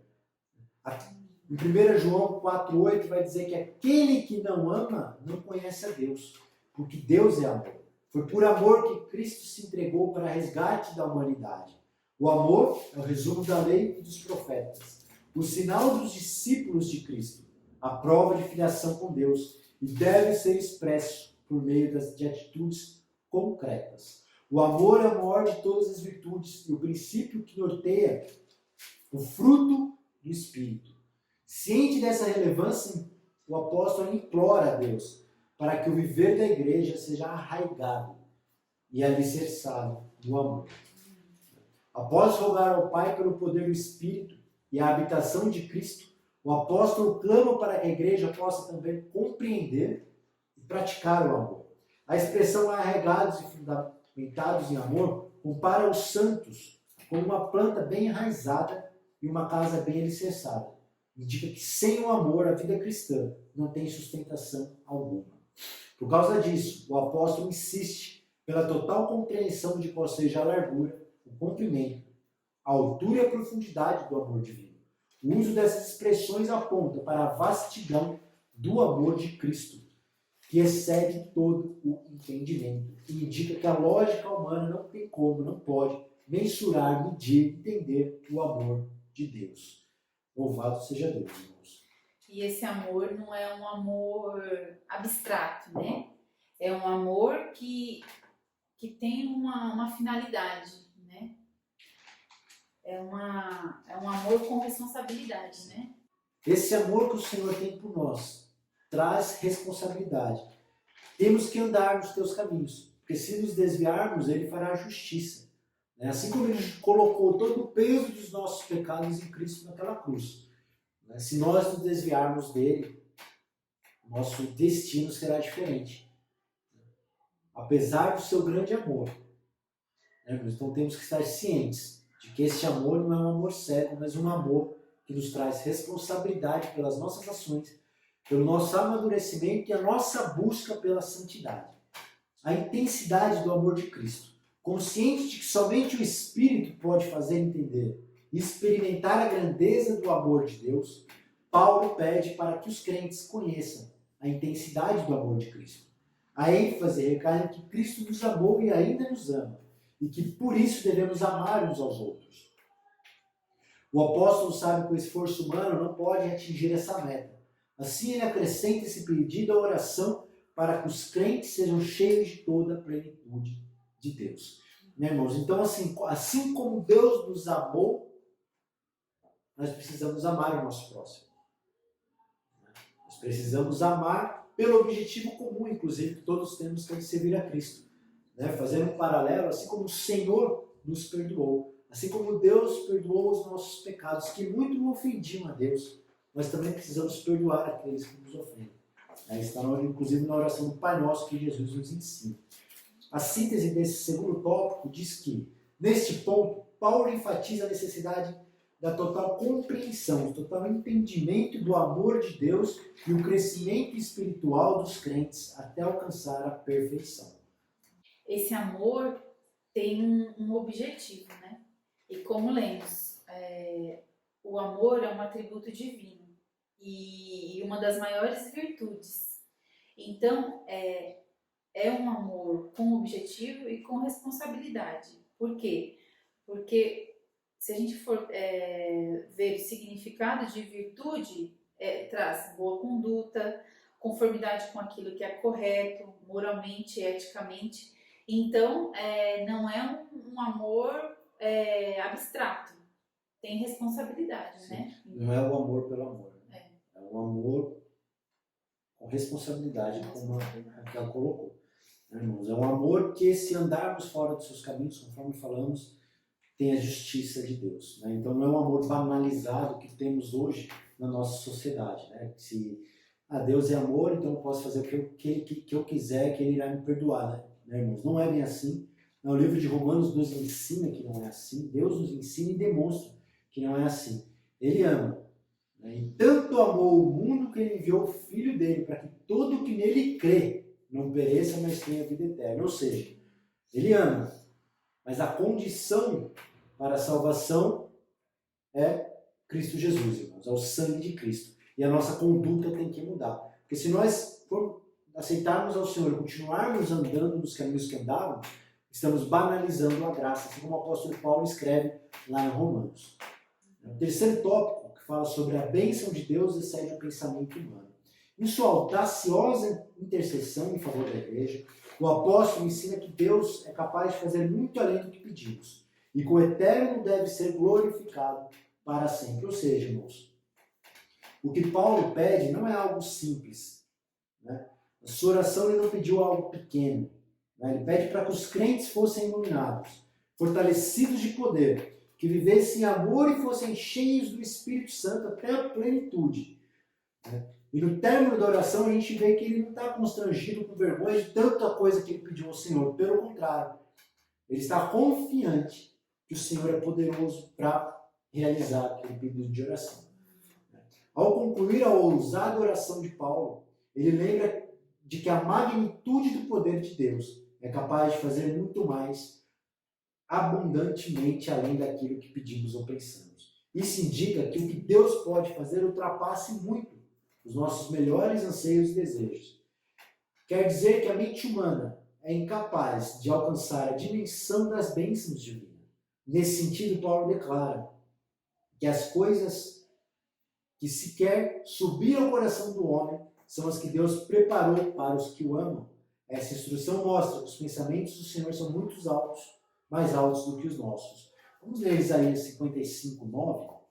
Em 1 João 4,8 vai dizer que aquele que não ama não conhece a Deus, porque Deus é amor. Foi por amor que Cristo se entregou para resgate da humanidade. O amor é o resumo da lei e dos profetas. O sinal dos discípulos de Cristo, a prova de filiação com Deus, e deve ser expresso por meio de atitudes concretas. O amor é o maior de todas as virtudes e o princípio que norteia o fruto do Espírito. Ciente dessa relevância, o apóstolo implora a Deus para que o viver da igreja seja arraigado e alicerçado no amor. Após rogar ao Pai pelo poder do Espírito e a habitação de Cristo, o apóstolo clama para que a igreja possa também compreender e praticar o amor. A expressão arraigados e fundamentados em amor compara os santos com uma planta bem enraizada e uma casa bem alicerçada. Indica que sem o amor a vida cristã não tem sustentação alguma. Por causa disso, o apóstolo insiste pela total compreensão de qual seja a largura, o comprimento, a altura e a profundidade do amor divino. O uso dessas expressões aponta para a vastidão do amor de Cristo, que excede todo o entendimento e indica que a lógica humana não tem como, não pode mensurar, medir, entender o amor de Deus. Louvado seja Deus, irmãos. E esse amor não é um amor abstrato, né? É um amor que tem uma finalidade, né? É um amor com responsabilidade, né? Esse amor que o Senhor tem por nós traz responsabilidade. Temos que andar nos teus caminhos, porque se nos desviarmos, Ele fará justiça. Assim como Ele colocou todo o peso dos nossos pecados em Cristo naquela cruz. Se nós nos desviarmos dele, nosso destino será diferente. Apesar do seu grande amor. Então temos que estar cientes de que esse amor não é um amor cego, mas um amor que nos traz responsabilidade pelas nossas ações, pelo nosso amadurecimento e a nossa busca pela santidade. A intensidade do amor de Cristo. Consciente de que somente o Espírito pode fazer entender e experimentar a grandeza do amor de Deus, Paulo pede para que os crentes conheçam a intensidade do amor de Cristo. A ênfase recai em que Cristo nos amou e ainda nos ama, e que por isso devemos amar uns aos outros. O apóstolo sabe que o esforço humano não pode atingir essa meta. Assim ele acrescenta esse pedido à oração para que os crentes sejam cheios de toda a plenitude de Deus. Irmãos? Então, assim como Deus nos amou, nós precisamos amar o nosso próximo. Nós precisamos amar pelo objetivo comum, inclusive, que todos temos, que é de servir a Cristo. Fazendo um paralelo, assim como o Senhor nos perdoou, assim como Deus perdoou os nossos pecados, que muito ofendiam a Deus, nós também precisamos perdoar aqueles que nos ofendem. Está, inclusive, na oração do Pai Nosso que Jesus nos ensina. A síntese desse segundo tópico diz que, neste ponto, Paulo enfatiza a necessidade da total compreensão, do total entendimento do amor de Deus e o crescimento espiritual dos crentes até alcançar a perfeição. Esse amor tem um objetivo, né? E como lemos, o amor é um atributo divino e uma das maiores virtudes. Então, é um amor com objetivo e com responsabilidade. Por quê? Porque se a gente for ver o significado de virtude, traz boa conduta, conformidade com aquilo que é correto, moralmente, eticamente. Então, não é um amor abstrato, tem responsabilidade, Sim. né? Não é o amor pelo amor. um amor com responsabilidade, como a que ela colocou. Irmãos, é um amor que, se andarmos fora dos seus caminhos, conforme falamos, tem a justiça de Deus. Né? Então não é um amor banalizado que temos hoje na nossa sociedade. Né? Se Deus é amor, então eu posso fazer o que eu quiser, que Ele irá me perdoar. Né, irmãos? Não é bem assim. O livro de Romanos nos ensina que não é assim. Deus nos ensina e demonstra que não é assim. Ele ama. Né? E tanto amou o mundo que Ele enviou o Filho dele, para que todo que nele crê não pereça, mas tenha vida eterna. Ou seja, Ele ama. Mas a condição para a salvação é Cristo Jesus, irmãos. É o sangue de Cristo. E a nossa conduta tem que mudar. Porque se nós aceitarmos ao Senhor e continuarmos andando nos caminhos que andávamos, estamos banalizando a graça, assim como o apóstolo Paulo escreve lá em Romanos. O terceiro tópico, que fala sobre a bênção de Deus, excede o pensamento humano. Em sua audaciosa intercessão em favor da igreja, o apóstolo ensina que Deus é capaz de fazer muito além do que pedimos, e que o eterno deve ser glorificado para sempre. Ou seja, irmãos, o que Paulo pede não é algo simples. Né? A sua oração ele não pediu algo pequeno. Né? Ele pede para que os crentes fossem iluminados, fortalecidos de poder, que vivessem em amor e fossem cheios do Espírito Santo até a plenitude. Né? E no término da oração a gente vê que ele não está constrangido com vergonha de tanta coisa que ele pediu ao Senhor. Pelo contrário, ele está confiante que o Senhor é poderoso para realizar aquele pedido de oração. Ao concluir a ousada oração de Paulo, ele lembra de que a magnitude do poder de Deus é capaz de fazer muito mais abundantemente além daquilo que pedimos ou pensamos. Isso indica que o que Deus pode fazer ultrapasse muito os nossos melhores anseios e desejos. Quer dizer que a mente humana é incapaz de alcançar a dimensão das bênçãos divinas. Nesse sentido, Paulo declara que as coisas que sequer subir ao coração do homem são as que Deus preparou para os que o amam. Essa instrução mostra que os pensamentos do Senhor são muito altos, mais altos do que os nossos. Vamos ler Isaías 55, 9.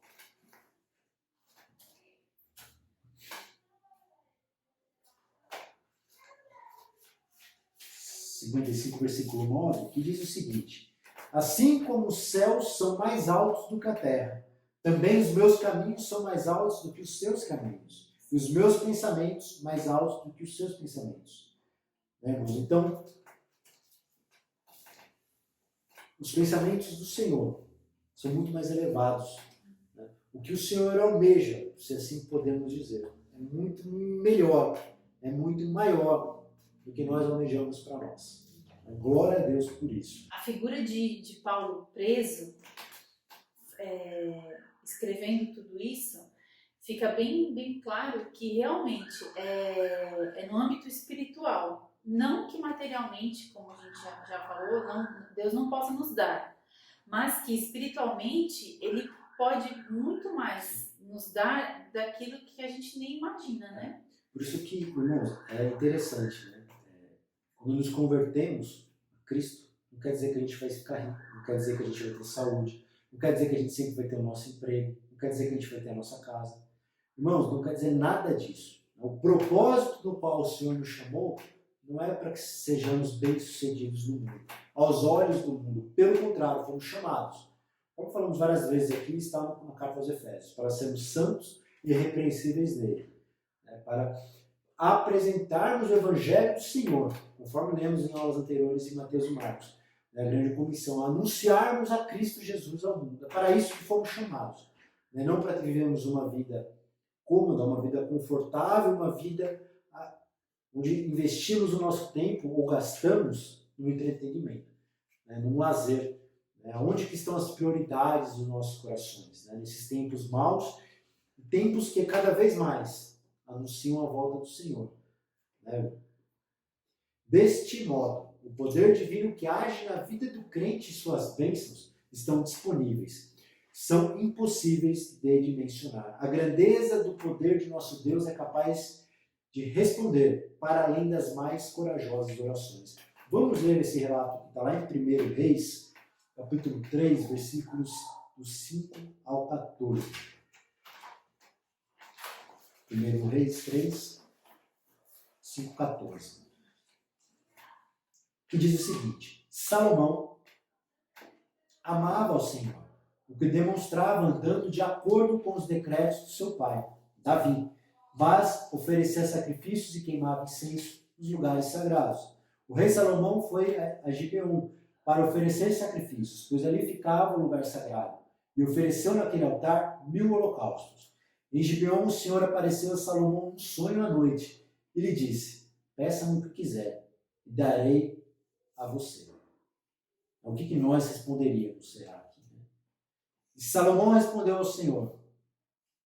55, versículo 9, que diz o seguinte: assim como os céus são mais altos do que a terra, também os meus caminhos são mais altos do que os seus caminhos, e os meus pensamentos mais altos do que os seus pensamentos. Então, os pensamentos do Senhor são muito mais elevados. O que o Senhor almeja, se assim podemos dizer, é muito melhor, é muito maior do que nós almejamos para nós. Glória a Deus por isso. A figura de Paulo preso, escrevendo tudo isso, fica bem claro que realmente é no âmbito espiritual. Não que materialmente, como a gente já falou, Deus não possa nos dar, mas que espiritualmente Ele pode muito mais nos dar daquilo que a gente nem imagina, né? Por isso que, irmãos, é interessante, né? Quando nos convertemos a Cristo, não quer dizer que a gente vai ficar rico, não quer dizer que a gente vai ter saúde, não quer dizer que a gente sempre vai ter o nosso emprego, não quer dizer que a gente vai ter a nossa casa. Irmãos, não quer dizer nada disso. O propósito do qual o Senhor nos chamou não é para que sejamos bem-sucedidos no mundo, aos olhos do mundo. Pelo contrário, fomos chamados. Como falamos várias vezes aqui, está na carta aos Efésios, para sermos santos e irrepreensíveis nele. Para apresentarmos o Evangelho do Senhor, conforme lemos em aulas anteriores em Mateus e Marcos, a grande comissão, anunciarmos a Cristo Jesus ao mundo. É para isso que fomos chamados. Não para vivermos uma vida cômoda, uma vida confortável, uma vida onde investimos o nosso tempo ou gastamos no entretenimento, num lazer. Onde que estão as prioridades dos nossos corações? Nesses tempos maus, tempos que cada vez mais anunciam a volta do Senhor. Deste modo, o poder divino que age na vida do crente e suas bênçãos estão disponíveis. São impossíveis de dimensionar. A grandeza do poder de nosso Deus é capaz de responder para além das mais corajosas orações. Vamos ler esse relato que está lá em 1 Reis, capítulo 3, versículos do 5 ao 14. 1 Reis 3, 5:14. Que diz o seguinte: Salomão amava ao Senhor, o que demonstrava andando de acordo com os decretos do seu pai, Davi, mas oferecia sacrifícios e queimava incenso nos lugares sagrados. O rei Salomão foi a Gibeon para oferecer sacrifícios, pois ali ficava o lugar sagrado, e ofereceu naquele altar 1000 holocaustos. Em Gibeon o Senhor apareceu a Salomão num sonho à noite e lhe disse: peça-me o que quiser, e darei a você. O que nós responderíamos, será aqui? Né? E Salomão respondeu ao Senhor: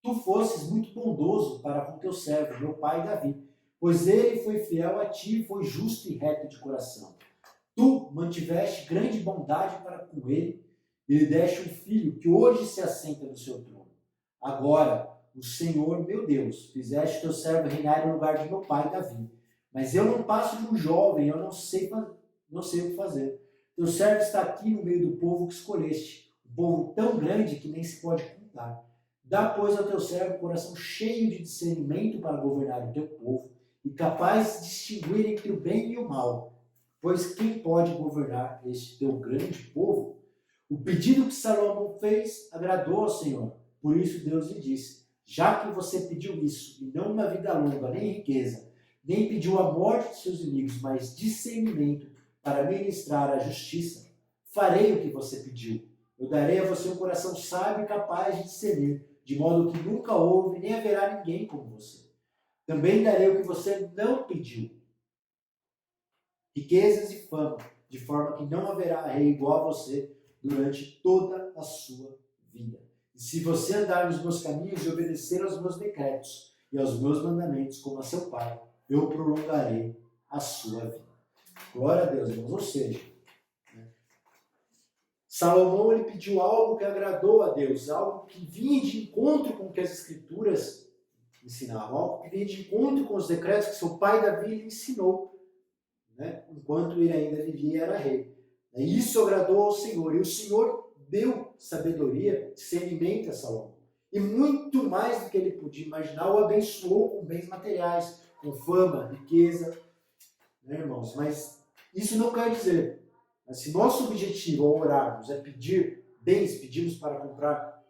tu fosses muito bondoso para com teu servo, meu pai Davi, pois ele foi fiel a ti e foi justo e reto de coração. Tu mantiveste grande bondade para com ele e lhe deste um filho que hoje se assenta no seu trono. Agora, o Senhor, meu Deus, fizeste teu servo reinar no lugar de meu pai Davi. Mas eu não passo de um jovem, eu não sei o que fazer. Teu servo está aqui no meio do povo que escolheste, um povo tão grande que nem se pode contar. Dá, pois, ao teu servo um coração cheio de discernimento para governar o teu povo e capaz de distinguir entre o bem e o mal. Pois quem pode governar este teu grande povo? O pedido que Salomão fez agradou ao Senhor. Por isso Deus lhe disse: já que você pediu isso, e não uma vida longa, nem riqueza, nem pediu a morte de seus inimigos, mas discernimento para ministrar a justiça, farei o que você pediu. Eu darei a você um coração sábio e capaz de discernir, de modo que nunca houve nem haverá ninguém como você. Também darei o que você não pediu: riquezas e fama, de forma que não haverá rei igual a você durante toda a sua vida. E se você andar nos meus caminhos e obedecer aos meus decretos e aos meus mandamentos, como a seu pai, eu prolongarei a sua vida. Glória a Deus, irmãos. Ou seja, Salomão ele pediu algo que agradou a Deus, algo que vinha de encontro com o que as Escrituras ensinavam, algo que vinha de encontro com os decretos que seu pai Davi lhe ensinou, né? Enquanto ele ainda vivia e era rei. E isso agradou ao Senhor, e o Senhor deu sabedoria, discernimento a Salomão. E muito mais do que ele podia imaginar, o abençoou com bens materiais, com fama, riqueza, né, irmãos? Mas isso não quer dizer, mas se nosso objetivo ao orarmos é pedir bens, pedimos para comprar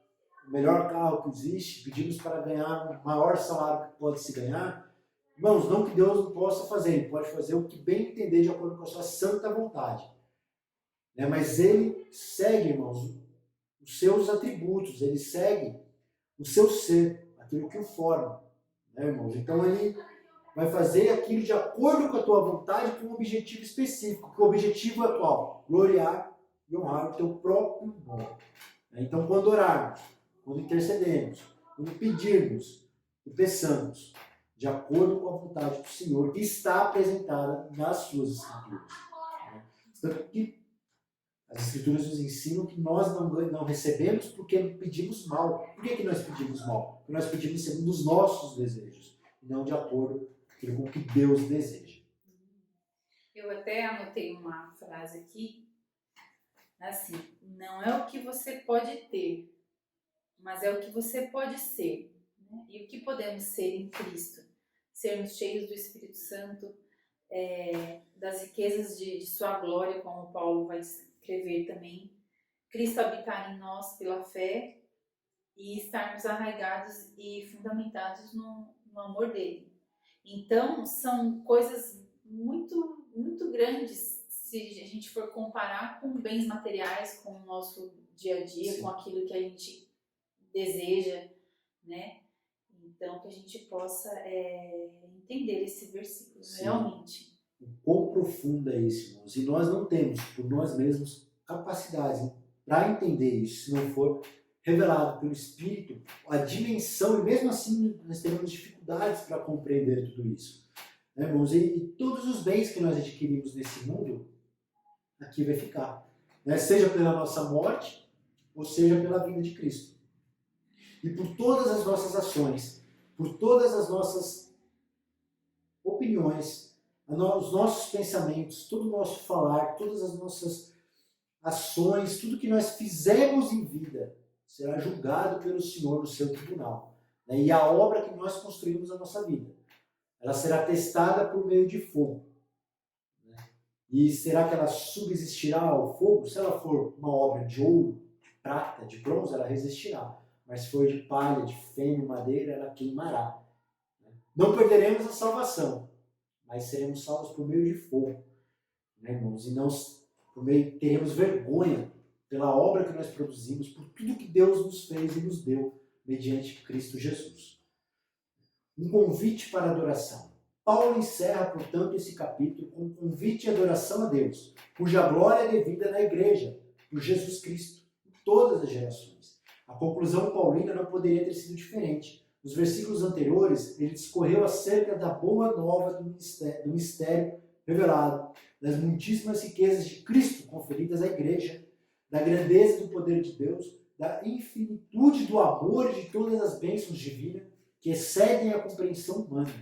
o melhor carro que existe, pedimos para ganhar o maior salário que pode se ganhar, irmãos, não que Deus não possa fazer, Ele pode fazer o que bem entender de acordo com a sua santa vontade. Né? Mas Ele segue, irmãos, os seus atributos, Ele segue o seu ser, aquilo que o forma. Né, irmãos? Então Ele vai fazer aquilo de acordo com a tua vontade, com um objetivo específico. Que o objetivo é qual? Gloriar e honrar o teu próprio nome. Então, quando orarmos, quando intercedermos, quando pedirmos e peçamos, de acordo com a vontade do Senhor, que está apresentada nas suas Escrituras. Tanto que as Escrituras nos ensinam que nós não recebemos porque pedimos mal. Por que nós pedimos mal? Porque nós pedimos segundo os nossos desejos, e não de acordo com o que Deus deseja. Eu até anotei uma frase aqui, assim: não é o que você pode ter, mas é o que você pode ser. Né? E o que podemos ser em Cristo? Sermos cheios do Espírito Santo, das riquezas de sua glória, como Paulo vai escrever também. Cristo habitar em nós pela fé e estarmos arraigados e fundamentados no amor dele. Então, são coisas muito, muito grandes se a gente for comparar com bens materiais, com o nosso dia a dia, sim, com aquilo que a gente deseja, né? Então, que a gente possa entender esse versículo, sim, realmente. O quão profundo é isso, irmãos? E nós não temos, por nós mesmos, capacidade para entender isso, se não for revelado pelo Espírito, a dimensão, e mesmo assim nós teremos dificuldades para compreender tudo isso. Né, irmãos? E todos os bens que nós adquirimos nesse mundo, aqui vai ficar. Né? Seja pela nossa morte, ou seja pela vinda de Cristo. E por todas as nossas ações, por todas as nossas opiniões, os nossos pensamentos, todo o nosso falar, todas as nossas ações, tudo que nós fizemos em vida, será julgado pelo Senhor no seu tribunal. né? E a obra que nós construímos na nossa vida, ela será testada por meio de fogo. Né? E será que ela subsistirá ao fogo? Se ela for uma obra de ouro, de prata, de bronze, ela resistirá. Mas se for de palha, de feno, madeira, ela queimará. Não perderemos a salvação, mas seremos salvos por meio de fogo, né, irmãos? E não por meio, teremos vergonha pela obra que nós produzimos, por tudo que Deus nos fez e nos deu mediante Cristo Jesus. Um convite para adoração. Paulo encerra, portanto, esse capítulo com um convite de adoração a Deus, cuja glória é devida na igreja, por Jesus Cristo, em todas as gerações. A conclusão paulina não poderia ter sido diferente. Nos versículos anteriores, ele discorreu acerca da boa nova do mistério revelado, das muitíssimas riquezas de Cristo conferidas à igreja, da grandeza do poder de Deus, da infinitude do amor e de todas as bênçãos divinas que excedem a compreensão humana.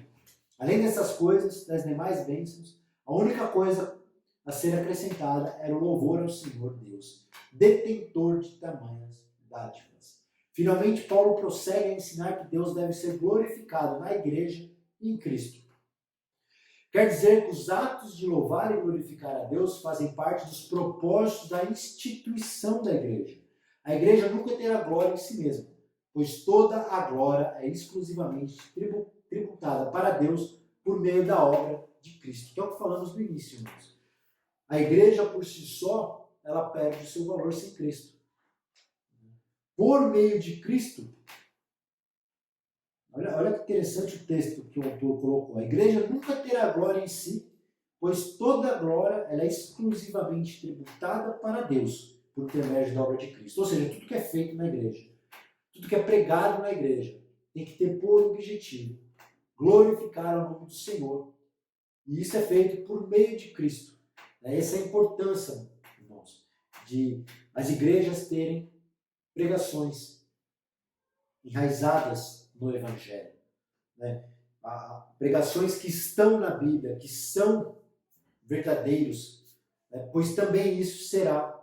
Além dessas coisas, das demais bênçãos, a única coisa a ser acrescentada era o louvor ao Senhor Deus, detentor de tamanhas dádivas. Finalmente, Paulo prossegue a ensinar que Deus deve ser glorificado na igreja e em Cristo. Quer dizer que os atos de louvar e glorificar a Deus fazem parte dos propósitos da instituição da igreja. A igreja nunca terá glória em si mesma, pois toda a glória é exclusivamente tributada para Deus por meio da obra de Cristo, que é o que falamos no início, irmãos. A igreja por si só, ela perde o seu valor sem Cristo. Por meio de Cristo, olha que interessante o texto que o autor colocou. A igreja nunca terá glória em si, pois toda a glória ela é exclusivamente tributada para Deus, por intermédio da obra de Cristo. Ou seja, tudo que é feito na igreja, tudo que é pregado na igreja, tem que ter por objetivo glorificar o nome do Senhor. E isso é feito por meio de Cristo. Essa é a importância, irmãos, de as igrejas terem pregações enraizadas no Evangelho. Né? Pregações que estão na Bíblia, que são verdadeiros, né? Pois também isso será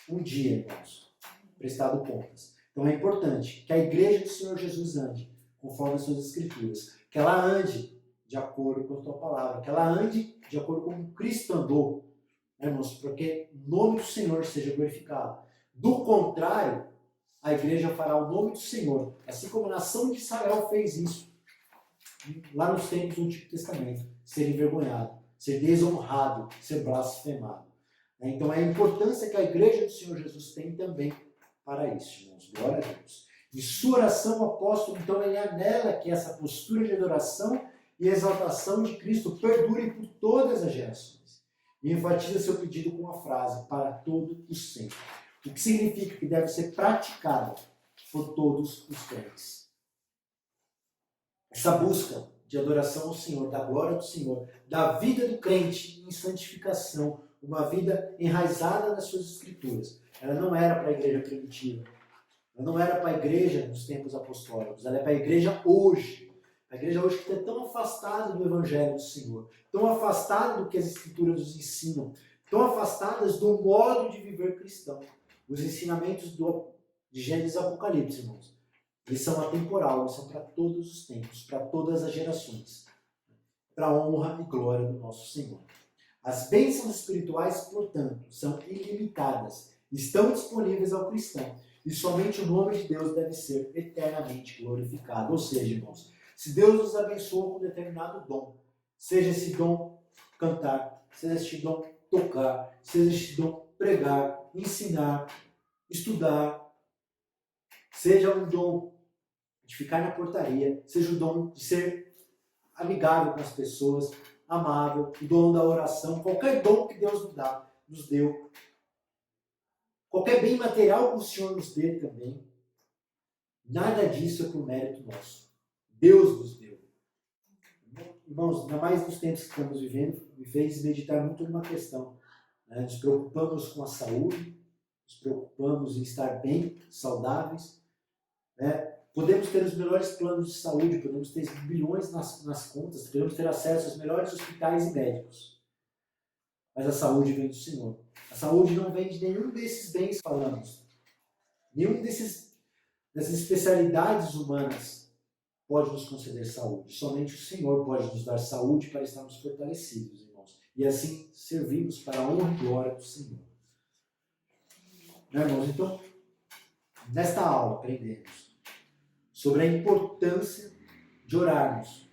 um dia, irmãos, prestado contas. Então é importante que a igreja do Senhor Jesus ande conforme as suas escrituras, que ela ande de acordo com a tua palavra, que ela ande de acordo com como Cristo andou, né, irmãos, porque o nome do Senhor seja glorificado. Do contrário, a igreja fará o nome do Senhor, assim como a nação de Israel fez isso, lá nos tempos do Antigo Testamento, ser envergonhado, ser desonrado, ser blasfemado. Então é a importância que a igreja do Senhor Jesus tem também para isso, irmãos. Glória a Deus. Em sua oração, o apóstolo, então, ele anela que essa postura de adoração e exaltação de Cristo perdure por todas as gerações. E enfatiza seu pedido com a frase, para todo o sempre. O que significa que deve ser praticado por todos os crentes. Essa busca de adoração ao Senhor, da glória do Senhor, da vida do crente em santificação, uma vida enraizada nas suas escrituras. Ela não era para a igreja primitiva. Ela não era para a igreja nos tempos apostólicos. Ela é para a igreja hoje. A igreja hoje que está tão afastada do Evangelho do Senhor, tão afastada do que as escrituras nos ensinam, tão afastadas do modo de viver cristão. Os ensinamentos de Gênesis e Apocalipse, irmãos, eles são atemporal, eles são para todos os tempos, para todas as gerações, para a honra e glória do nosso Senhor. As bênçãos espirituais, portanto, são ilimitadas, estão disponíveis ao cristão, e somente o nome de Deus deve ser eternamente glorificado. Ou seja, irmãos, se Deus nos abençoa com determinado dom, seja esse dom cantar, seja este dom tocar, seja este dom pregar, ensinar, estudar, seja um dom de ficar na portaria, seja o dom de ser amigável com as pessoas, amável, o dom da oração, qualquer dom que Deus nos deu, qualquer bem material que o Senhor nos dê também, nada disso é por mérito nosso. Deus nos deu. Irmãos, ainda mais nos tempos que estamos vivendo, me fez meditar muito numa questão. Né? Nos preocupamos com a saúde, nos preocupamos em estar bem, saudáveis. Né? Podemos ter os melhores planos de saúde, podemos ter bilhões nas contas, podemos ter acesso aos melhores hospitais e médicos. Mas a saúde vem do Senhor. A saúde não vem de nenhum desses bens que falamos. Nenhum desses das especialidades humanas pode nos conceder saúde. Somente o Senhor pode nos dar saúde para estarmos fortalecidos, irmãos. E assim servimos para a honra e glória do Senhor. Né, irmãos? Então, nesta aula aprendemos sobre a importância de orarmos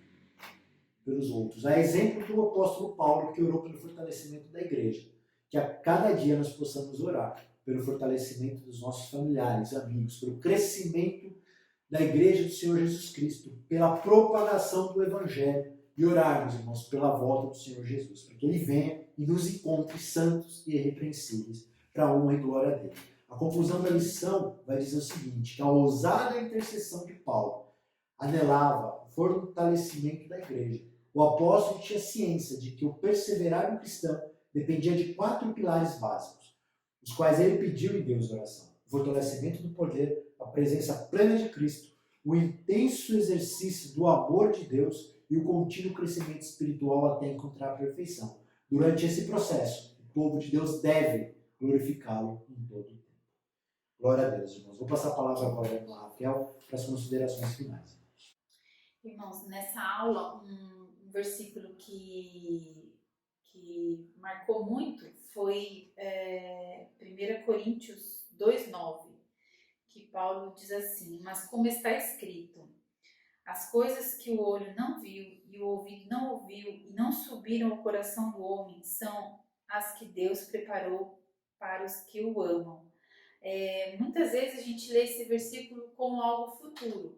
pelos outros. A exemplo do apóstolo Paulo, que orou pelo fortalecimento da igreja. Que a cada dia nós possamos orar pelo fortalecimento dos nossos familiares, amigos, pelo crescimento da igreja do Senhor Jesus Cristo, pela propagação do Evangelho e orarmos, irmãos, pela volta do Senhor Jesus, para que Ele venha e nos encontre santos e irrepreensíveis para a honra e glória dele. A conclusão da lição vai dizer o seguinte, que a ousada intercessão de Paulo anelava o fortalecimento da igreja. O apóstolo tinha ciência de que o perseverar do cristão dependia de 4 pilares básicos, os quais ele pediu em Deus na oração. O fortalecimento do poder, a presença plena de Cristo, o intenso exercício do amor de Deus e o contínuo crescimento espiritual até encontrar a perfeição. Durante esse processo, o povo de Deus deve glorificá-lo em todo o tempo. Glória a Deus, irmãos. Vou passar a palavra agora para Raquel para as considerações finais. Irmãos, nessa aula, um versículo que marcou muito foi 1 Coríntios 2,9, que Paulo diz assim: mas como está escrito, as coisas que o olho não viu e o ouvido não ouviu e não subiram ao coração do homem são as que Deus preparou para os que o amam. Muitas vezes a gente lê esse versículo como algo futuro,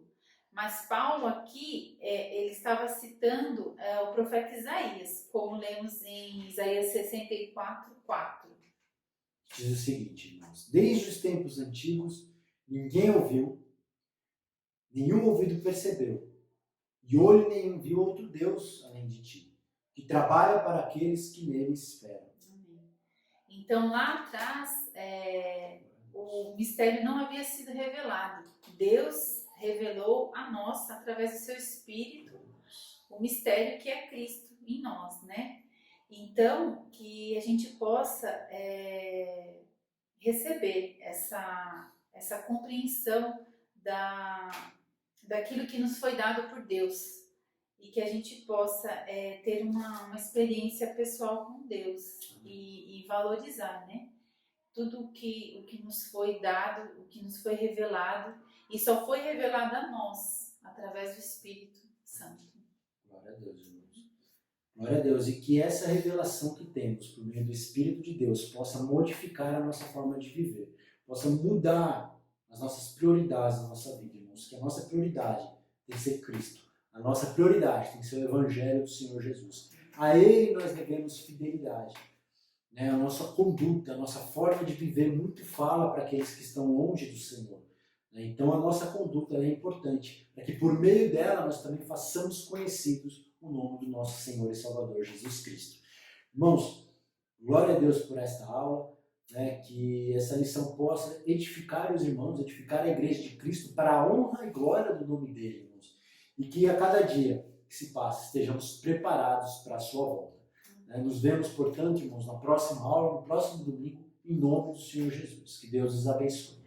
mas Paulo aqui, ele estava citando o profeta Isaías, como lemos em Isaías 64:4. Diz o seguinte, irmãos: desde os tempos antigos, ninguém ouviu, nenhum ouvido percebeu, e olho nenhum viu outro Deus além de ti, que trabalha para aqueles que nele esperam. Amém. Então, lá atrás, o mistério não havia sido revelado. Deus revelou a nós, através do seu Espírito, o mistério que é Cristo em nós, né? Então, que a gente possa receber essa compreensão daquilo que nos foi dado por Deus e que a gente possa ter uma experiência pessoal com Deus e valorizar, né? Tudo o que nos foi dado, o que nos foi revelado, e só foi revelado a nós, através do Espírito Santo. Glória a Deus, irmãos. Glória a Deus. E que essa revelação que temos por meio do Espírito de Deus possa modificar a nossa forma de viver, possa mudar as nossas prioridades na nossa vida, irmãos. Que a nossa prioridade tem que ser Cristo. A nossa prioridade tem que ser o Evangelho do Senhor Jesus. A Ele nós devemos fidelidade. A nossa conduta, a nossa forma de viver muito fala para aqueles que estão longe do Senhor. Então a nossa conduta é importante, para que por meio dela nós também façamos conhecidos o nome do nosso Senhor e Salvador Jesus Cristo. Irmãos, glória a Deus por esta aula, que essa lição possa edificar os irmãos, edificar a igreja de Cristo para a honra e glória do nome dele, irmãos. E que a cada dia que se passa estejamos preparados para a sua volta. Nos vemos, portanto, irmãos, na próxima aula, no próximo domingo, em nome do Senhor Jesus. Que Deus os abençoe.